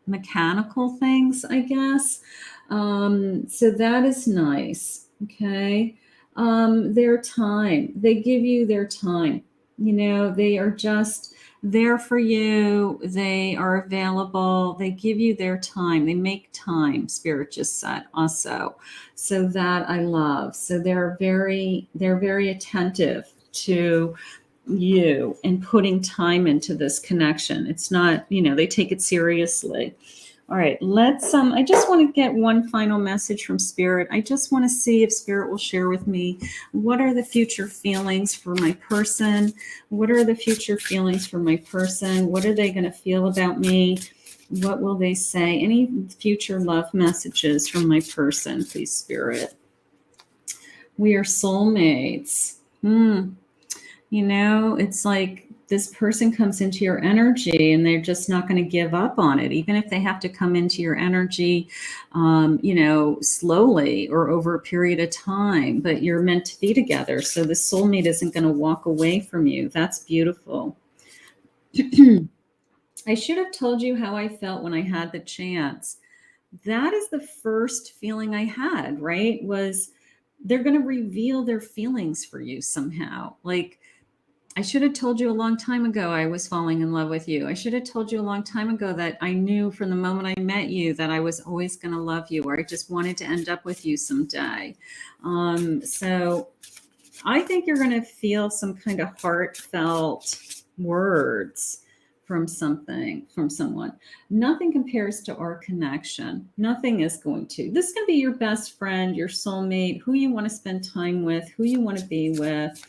mechanical things, I guess. So that is nice. Okay. Their time, they give you their time. They are just there for you. They are available. They give you their time. They make time, Spirit just said also. So that I love. So they're very attentive to you and putting time into this connection. It's not, they take it seriously. All right, I just want to get one final message from Spirit. I just want to see if Spirit will share with me what are the future feelings for my person? What are the future feelings for my person? What are they going to feel about me? What will they say? Any future love messages from my person, please, Spirit? We are soulmates. It's like this person comes into your energy and they're just not going to give up on it, even if they have to come into your energy, slowly or over a period of time, but you're meant to be together. So the soulmate isn't going to walk away from you. That's beautiful. I should have told you how I felt when I had the chance. That is the first feeling I had, right? Was they're going to reveal their feelings for you somehow. Like, I should have told you a long time ago I was falling in love with you. I should have told you a long time ago that I knew from the moment I met you that I was always going to love you, or I just wanted to end up with you someday. So I think you're going to feel some kind of heartfelt words from someone. Nothing compares to our connection. Nothing is going to. This can be your best friend, your soulmate, who you want to spend time with, who you want to be with.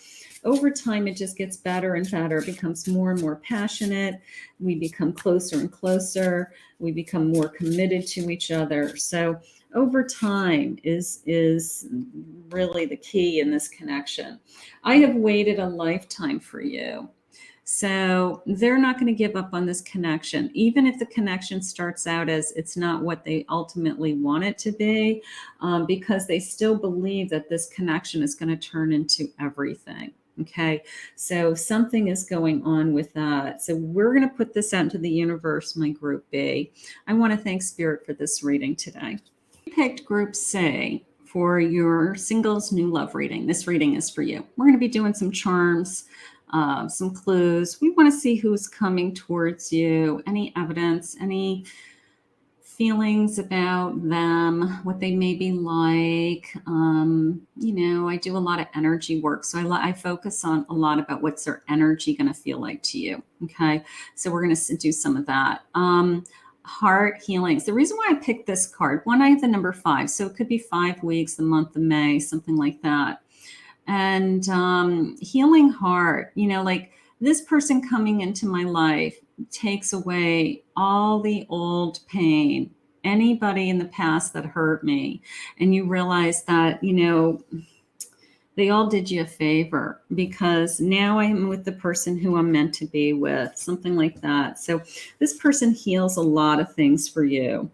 Over time, it just gets better and better. It becomes more and more passionate. We become closer and closer. We become more committed to each other. So over time is really the key in this connection. I have waited a lifetime for you. So they're not going to give up on this connection, even if the connection starts out as it's not what they ultimately want it to be, because they still believe that this connection is going to turn into everything. Okay, so something is going on with that. So we're going to put this out into the universe, my group B. I want to thank Spirit for this reading today. You picked group C for your singles new love reading. This reading is for you. We're going to be doing some charms, some clues. We want to see who's coming towards you, any evidence, any feelings about them, what they may be like. I do a lot of energy work. So I focus on a lot about what's their energy going to feel like to you. Okay. So we're going to do some of that. Heart healings. The reason why I picked this card, one, I have the number 5. So it could be 5 weeks, the month of May, something like that. And healing heart, like this person coming into my life takes away all the old pain, anybody in the past that hurt me. And you realize that, they all did you a favor because now I am with the person who I'm meant to be with, something like that. So this person heals a lot of things for you.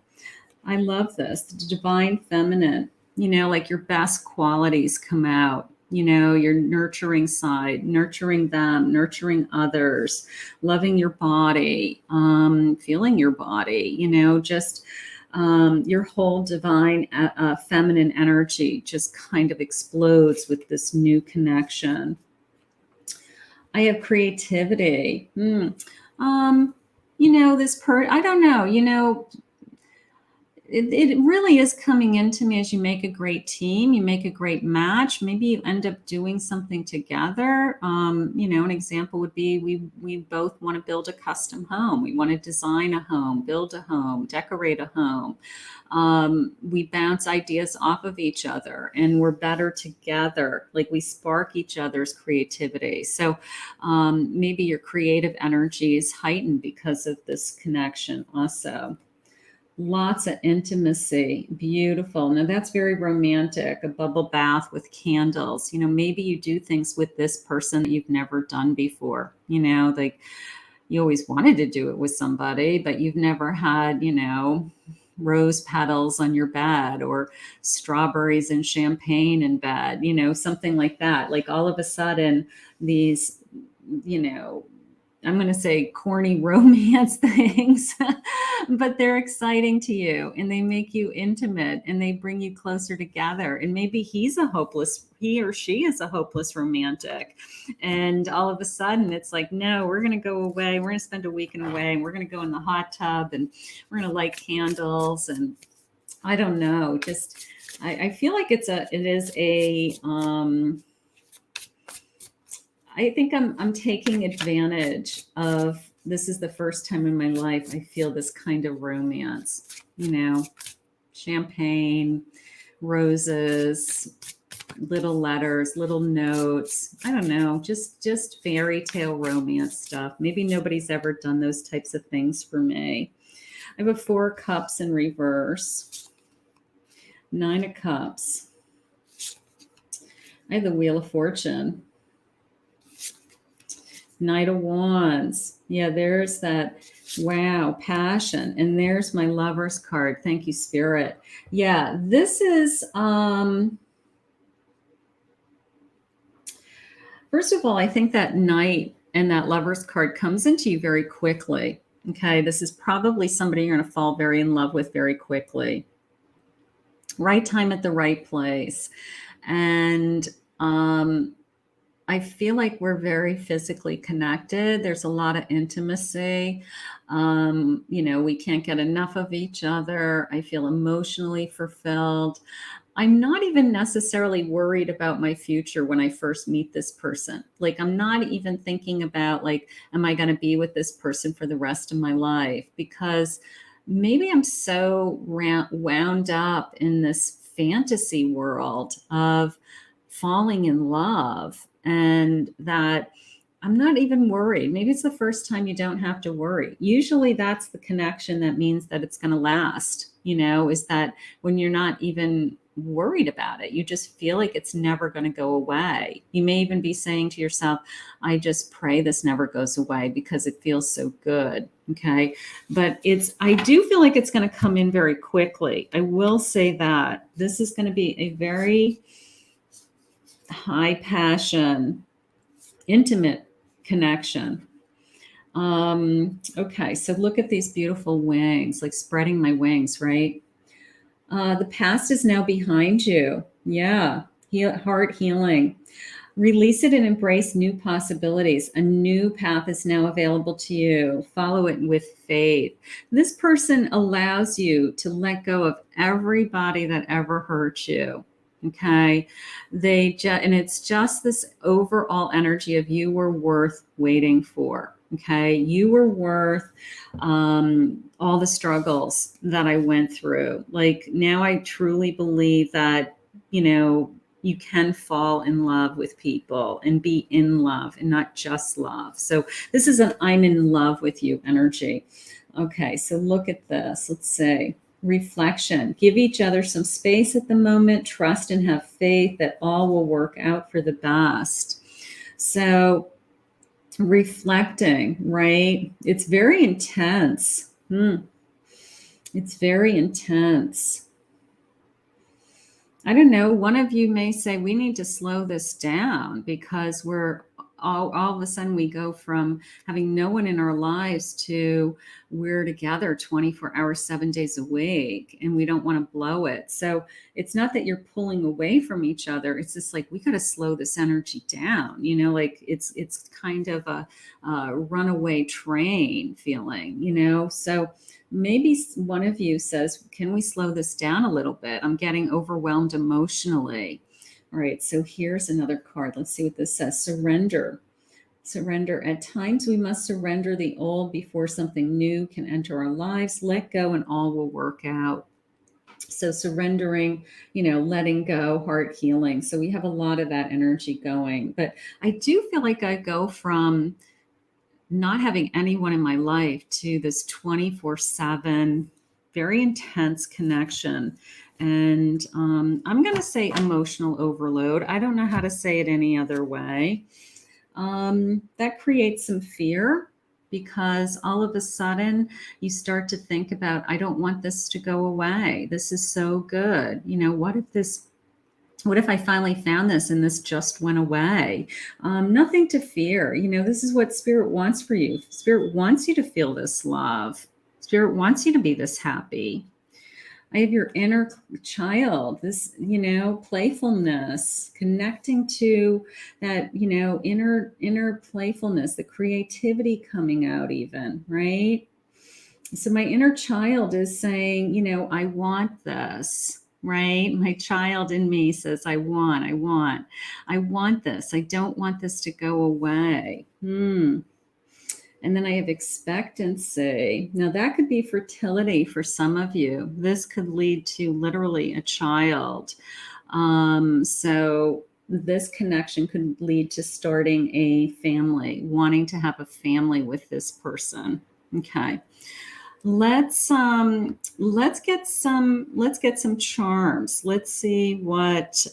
I love this. The divine feminine, like your best qualities come out. Your nurturing side, nurturing them, nurturing others, loving your body, feeling your body, just your whole divine feminine energy just kind of explodes with this new connection. I have creativity. I don't know, it really is coming into me as you make a great team, you make a great match. Maybe you end up doing something together. An example would be we both want to build a custom home. We want to design a home, build a home, decorate a home. We bounce ideas off of each other and we're better together. Like we spark each other's creativity. So maybe your creative energy is heightened because of this connection also. Lots of intimacy. Beautiful. Now that's very romantic. A bubble bath with candles. Maybe you do things with this person that you've never done before. Like you always wanted to do it with somebody, but you've never had, rose petals on your bed or strawberries and champagne in bed, something like that. Like all of a sudden, these, I'm going to say corny romance things, but they're exciting to you and they make you intimate and they bring you closer together. And maybe he or she is a hopeless romantic. And all of a sudden it's like, no, we're going to go away. We're going to spend a weekend away and we're going to go in the hot tub and we're going to light candles. And I don't know, just, I feel like it is a, I think I'm taking advantage of, this is the first time in my life I feel this kind of romance, champagne, roses, little letters, little notes. I don't know, just fairy tale romance stuff. Maybe nobody's ever done those types of things for me. I have a 4 cups in reverse, 9 of cups. I have the Wheel of Fortune. Knight of Wands. Yeah, there's that, wow, passion. And there's my Lover's card. Thank you, Spirit. Yeah, this is, first of all, I think that Knight and that Lover's card comes into you very quickly. Okay, this is probably somebody you're going to fall very in love with very quickly. Right time at the right place. And, I feel like we're very physically connected. There's a lot of intimacy. We can't get enough of each other. I feel emotionally fulfilled. I'm not even necessarily worried about my future when I first meet this person. Like, I'm not even thinking about, like, am I going to be with this person for the rest of my life? Because maybe I'm so wound up in this fantasy world of falling in love, and that I'm not even worried. Maybe it's the first time you don't have to worry. Usually that's the connection that means that it's going to last, is that when you're not even worried about it, you just feel like it's never going to go away. You may even be saying to yourself, I just pray this never goes away because it feels so good. Okay. But I do feel like it's going to come in very quickly. I will say that this is going to be a very high passion, intimate connection. Okay, so look at these beautiful wings, like spreading my wings, right? The past is now behind you. Yeah, heart healing. Release it and embrace new possibilities. A new path is now available to you. Follow it with faith. This person allows you to let go of everybody that ever hurt you. Okay. And it's just this overall energy of you were worth waiting for. Okay. You were worth all the struggles that I went through. Like now I truly believe that, you can fall in love with people and be in love and not just love. So this is an I'm in love with you energy. Okay. So look at this. Let's see. Reflection. Give each other some space at the moment. Trust and have faith that all will work out for the best. So reflecting, right? It's very intense. It's very intense. I don't know. One of you may say we need to slow this down because we're all of a sudden we go from having no one in our lives to we're together 24 hours, 7 days a week, and we don't want to blow it. So it's not that you're pulling away from each other. It's just like, we got to slow this energy down, like it's kind of a runaway train feeling, so maybe one of you says, can we slow this down a little bit? I'm getting overwhelmed emotionally. All right, so here's another card. Let's see what this says. Surrender. Surrender. At times we must surrender the old before something new can enter our lives. Let go and all will work out. So surrendering, letting go, heart healing. So we have a lot of that energy going. But I do feel like I go from not having anyone in my life to this 24/7, very intense connection. And I'm going to say emotional overload. I don't know how to say it any other way. That creates some fear, because all of a sudden you start to think about, I don't want this to go away. This is so good. What if I finally found this and this just went away? Nothing to fear. This is what Spirit wants for you. Spirit wants you to feel this love. Spirit wants you to be this happy. I have your inner child, this, playfulness, connecting to that, inner playfulness, the creativity coming out even, right? So my inner child is saying, I want this, right? My child in me says, I want this. I don't want this to go away. And then I have expectancy. Now that could be fertility for some of you. This could lead to literally a child. So this connection could lead to starting a family, wanting to have a family with this person. Okay. Let's get some charms. Let's see what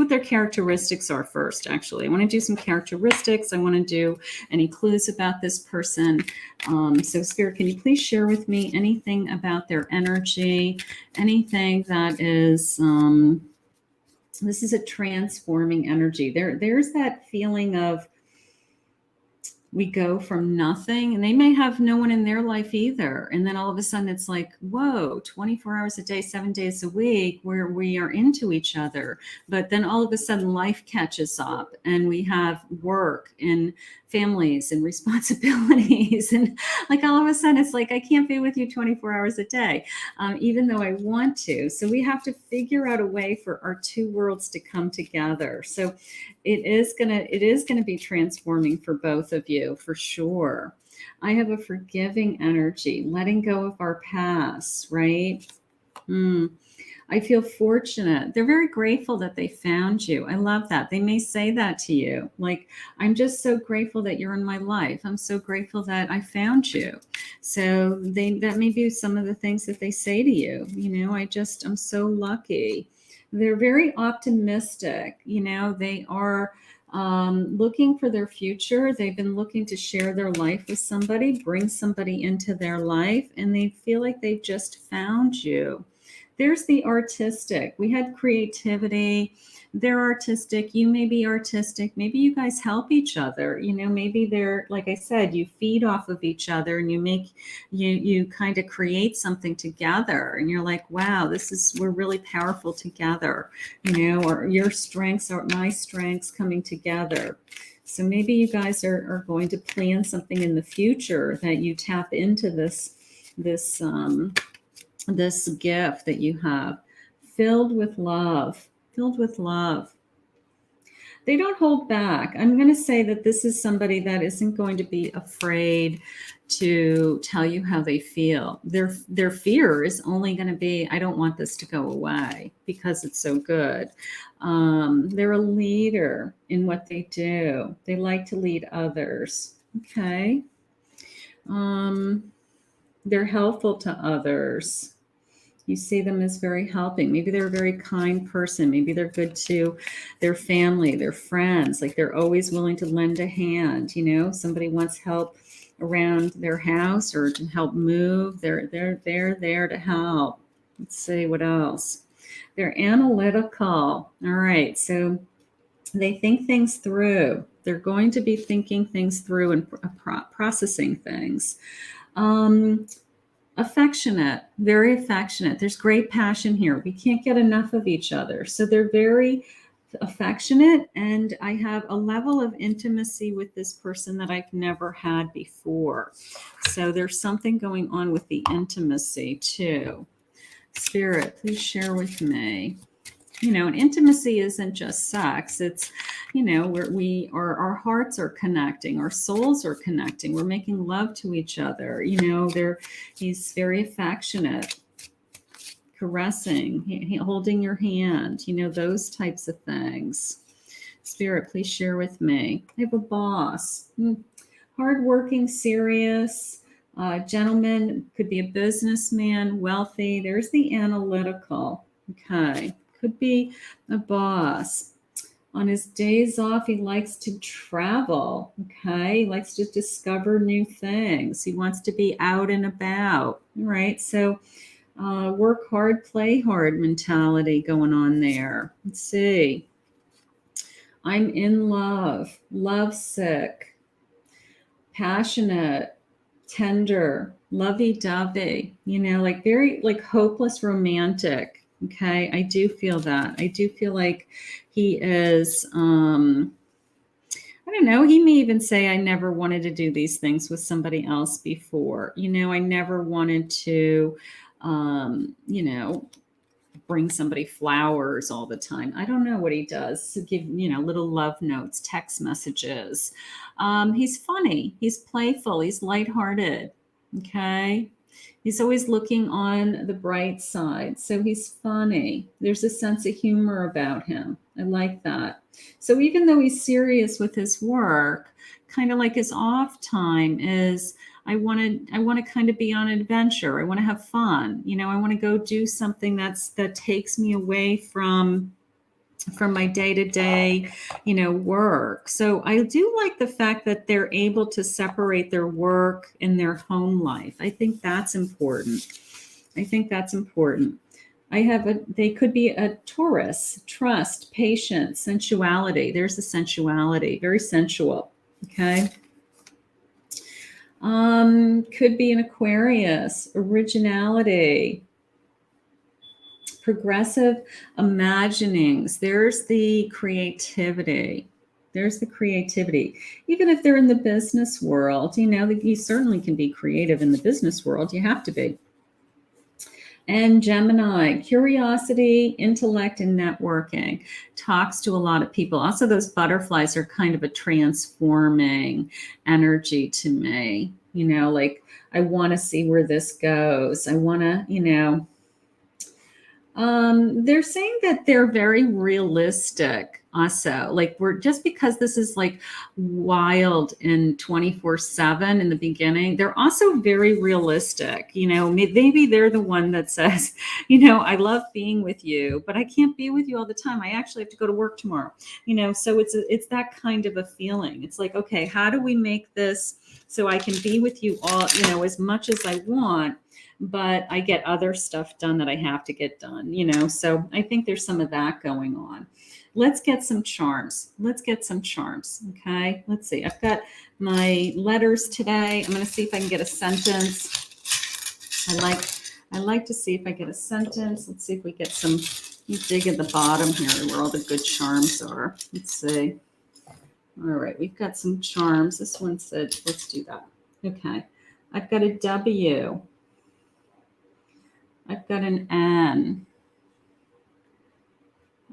their characteristics are first. Actually, I want to do some characteristics. I want to do any clues about this person. So Spirit, can you please share with me anything about their energy, anything that is, this is a transforming energy. There's that feeling of, we go from nothing, and they may have no one in their life either. And then all of a sudden it's like, whoa, 24 hours a day, 7 days a week, where we are into each other. But then all of a sudden life catches up, and we have work and families and responsibilities. And like all of a sudden it's like, I can't be with you 24 hours a day, even though I want to. So we have to figure out a way for our two worlds to come together. So it is gonna be transforming for both of you, for sure. I have a forgiving energy, letting go of our past, right? I feel fortunate. They're very grateful that they found you. I love that. They may say that to you. Like, I'm just so grateful that you're in my life. I'm so grateful that I found you. So that may be some of the things that they say to you. I'm so lucky. They're very optimistic. They are looking for their future. They've been looking to share their life with somebody, bring somebody into their life, and they feel like they've just found you. There's the artistic. We had creativity. They're artistic. You may be artistic. Maybe you guys help each other. Maybe they're, like I said, you feed off of each other, and you kind of create something together. And you're like, wow, we're really powerful together, or your strengths are my strengths coming together. So maybe you guys are going to plan something in the future that you tap into this gift that you have, filled with love. They don't hold back. I'm going to say that this is somebody that isn't going to be afraid to tell you how they feel. Their fear is only going to be, I don't want this to go away because it's so good. They're a leader in what they do. They like to lead others. Okay. They're helpful to others. You see them as very helping. Maybe they're a very kind person. Maybe they're good to their family, their friends. Like, they're always willing to lend a hand. Somebody wants help around their house or to help move. They're there to help. Let's see what else. They're analytical. All right. So They think things through. They're going to be thinking things through and processing things. Um, Affectionate, very affectionate. There's great passion here. We can't get enough of each other. So they're very affectionate, and I have a level of intimacy with this person that I've never had before. So there's something going on with the intimacy too. Spirit, please share with me. And intimacy isn't just sex. It's, where our hearts are connecting, our souls are connecting. We're making love to each other. He's very affectionate, caressing, holding your hand, those types of things. Spirit, please share with me. I have a boss, hardworking, serious, gentleman, could be a businessman, wealthy. There's the analytical. Okay. Could be a boss. On his days off, he likes to travel. Okay. He likes to discover new things. He wants to be out and about. All right. So work hard, play hard mentality going on there. Let's see. I'm in love, lovesick, passionate, tender, lovey-dovey, like very like hopeless romantic. Okay. I do feel that. I do feel like he is, I don't know. He may even say, I never wanted to do these things with somebody else before. I never wanted to, bring somebody flowers all the time. I don't know what he does. To give, little love notes, text messages. He's funny. He's playful. He's lighthearted. Okay. He's always looking on the bright side. So he's funny. There's a sense of humor about him. I like that. So even though he's serious with his work, kind of like his off time is, I want to kind of be on an adventure. I want to have fun. I want to go do something that takes me away from my day-to-day, work. So I do like the fact that they're able to separate their work and their home life. I think that's important. They could be a Taurus, trust, patience, sensuality. There's the sensuality, very sensual. Okay. Could be an Aquarius, originality, progressive imaginings. There's the creativity. Even if they're in the business world, you certainly can be creative in the business world. You have to be. And Gemini, curiosity, intellect, and networking. Talks to a lot of people. Also, those butterflies are kind of a transforming energy to me. Like I want to see where this goes. I want to, they're saying that they're very realistic also. Like just because this is like wild and 24/7 in the beginning, they're also very realistic. Maybe they're the one that says, I love being with you, but I can't be with you all the time. I actually have to go to work tomorrow. So it's that kind of a feeling. It's like, okay, how do we make this so I can be with you all, as much as I want, but I get other stuff done that I have to get done, so I think there's some of that going on. Let's get some charms. Okay. Let's see. I've got my letters today. I'm going to see if I can get a sentence. I like to see if I get a sentence. Let's see if we get some, dig at the bottom here where all the good charms are. Let's see. All right. We've got some charms. This one said, let's do that. Okay. I've got a W. I've got an N.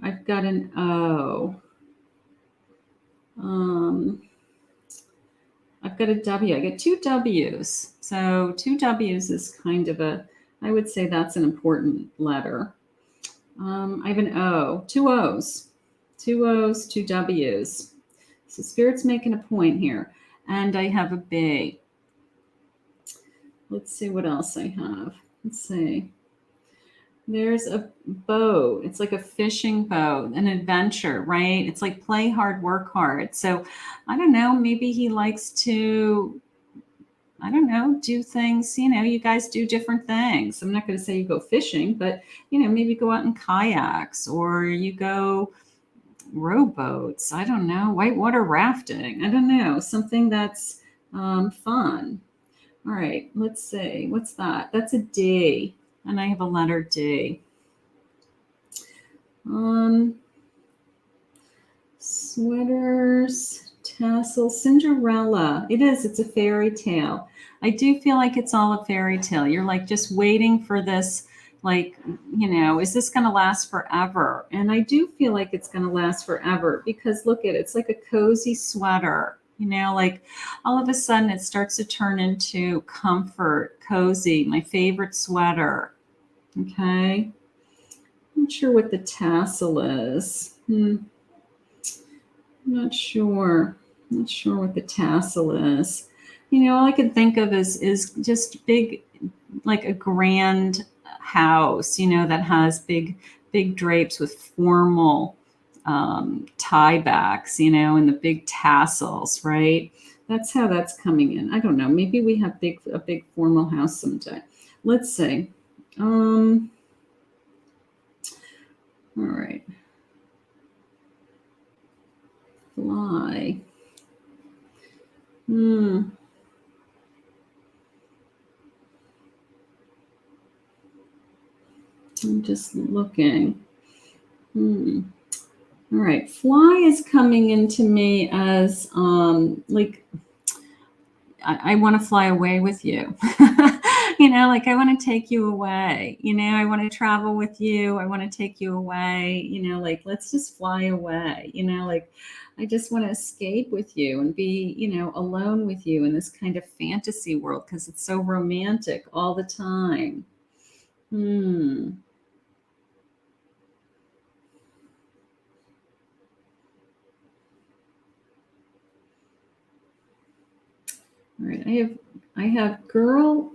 I've got an O. I've got a W. I get two W's. So two W's is kind of I would say that's an important letter. I have an O, two O's, two W's. So Spirit's making a point here. And I have a B. Let's see what else I have. Let's see. There's a boat. It's like a fishing boat, an adventure, right? It's like play hard, work hard. So I don't know, maybe he likes to, I don't know, do things, you guys do different things. I'm not going to say you go fishing, but, maybe go out in kayaks or you go, rowboats. I don't know. Whitewater rafting. I don't know. Something that's fun. All right. Let's see. What's that? That's a D. And I have a letter D. Sweaters, tassels, Cinderella. It is. It's a fairy tale. I do feel like it's all a fairy tale. You're like just waiting for this, like, is this going to last forever? And I do feel like it's going to last forever because look at it. It's like a cozy sweater, like all of a sudden it starts to turn into comfort, cozy, my favorite sweater. Okay. I'm not sure what the tassel is. Not sure. Not sure what the tassel is. All I can think of is just big, like a grand house, that has big drapes with formal tie backs, and the big tassels, right? That's how that's coming in. I don't know. Maybe we have a big formal house someday. Let's see. All right. Fly. I'm just looking. All right. Fly is coming into me as like I want to fly away with you. Like I want to take you away. I want to travel with you. I want to take you away. Like let's just fly away. Like I just want to escape with you and be, alone with you in this kind of fantasy world because it's so romantic all the time. All right, I have girl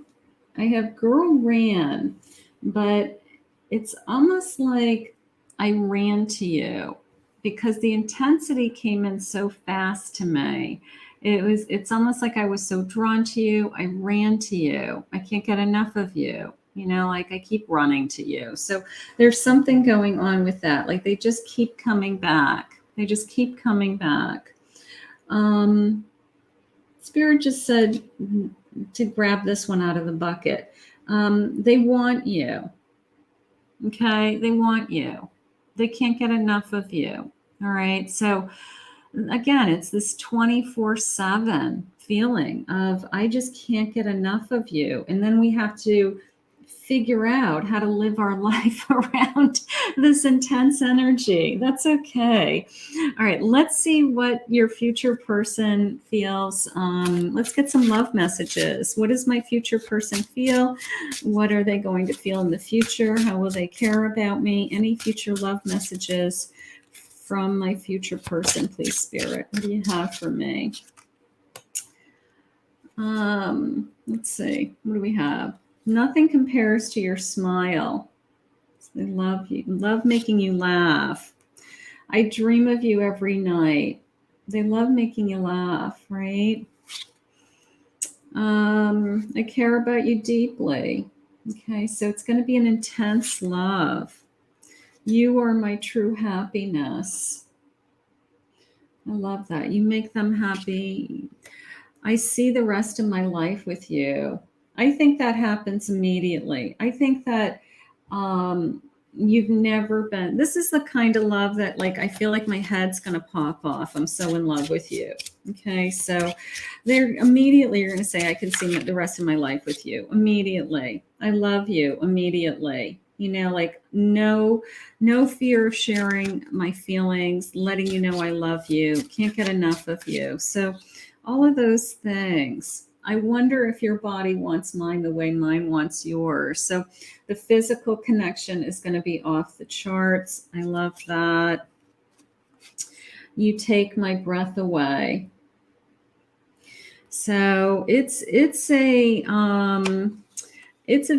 ran, but it's almost like I ran to you because the intensity came in so fast to me. It's almost like I was so drawn to you. I ran to you. I can't get enough of you. Like I keep running to you. So there's something going on with that. Like they just keep coming back. They just keep coming back. Spirit just said to grab this one out of the bucket. They want you. Okay. They want you. They can't get enough of you. All right. So again, it's this 24/7 feeling of, I just can't get enough of you. And then we have to figure out how to live our life around this intense energy. That's okay. All right, let's see what your future person feels. Let's get some love messages. What does my future person feel? What are they going to feel in the future? How will they care about me? Any future love messages from my future person, please, Spirit? What do you have for me? Let's see. What do we have? Nothing compares to your smile. They love you. Love making you laugh. I dream of you every night. They love making you laugh, right? I care about you deeply. Okay, so it's going to be an intense love. You are my true happiness. I love that. You make them happy. I see the rest of my life with you. I think that happens immediately. I think that you've never been. This is the kind of love that, like, I feel like my head's going to pop off. I'm so in love with you. Okay, so they're immediately, you're going to say, I can see the rest of my life with you. Immediately. I love you. Immediately. Like no fear of sharing my feelings, letting you know I love you. Can't get enough of you. So all of those things. I wonder if your body wants mine the way mine wants yours. So the physical connection is going to be off the charts. I love that. You take my breath away. So it's a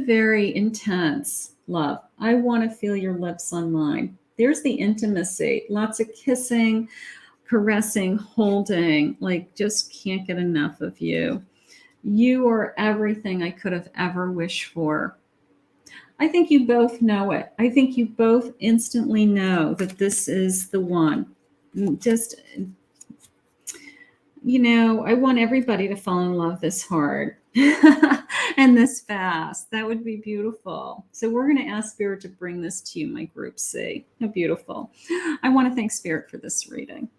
very intense love. I want to feel your lips on mine. There's the intimacy, lots of kissing, caressing, holding, like just can't get enough of you. You are everything I could have ever wished for. I think you both know it. I think you both instantly know that this is the one. just, you know, I want everybody to fall in love this hard and this fast. That would be beautiful. So we're going to ask Spirit to bring this to you, my group C. How beautiful. I want to thank Spirit for this reading.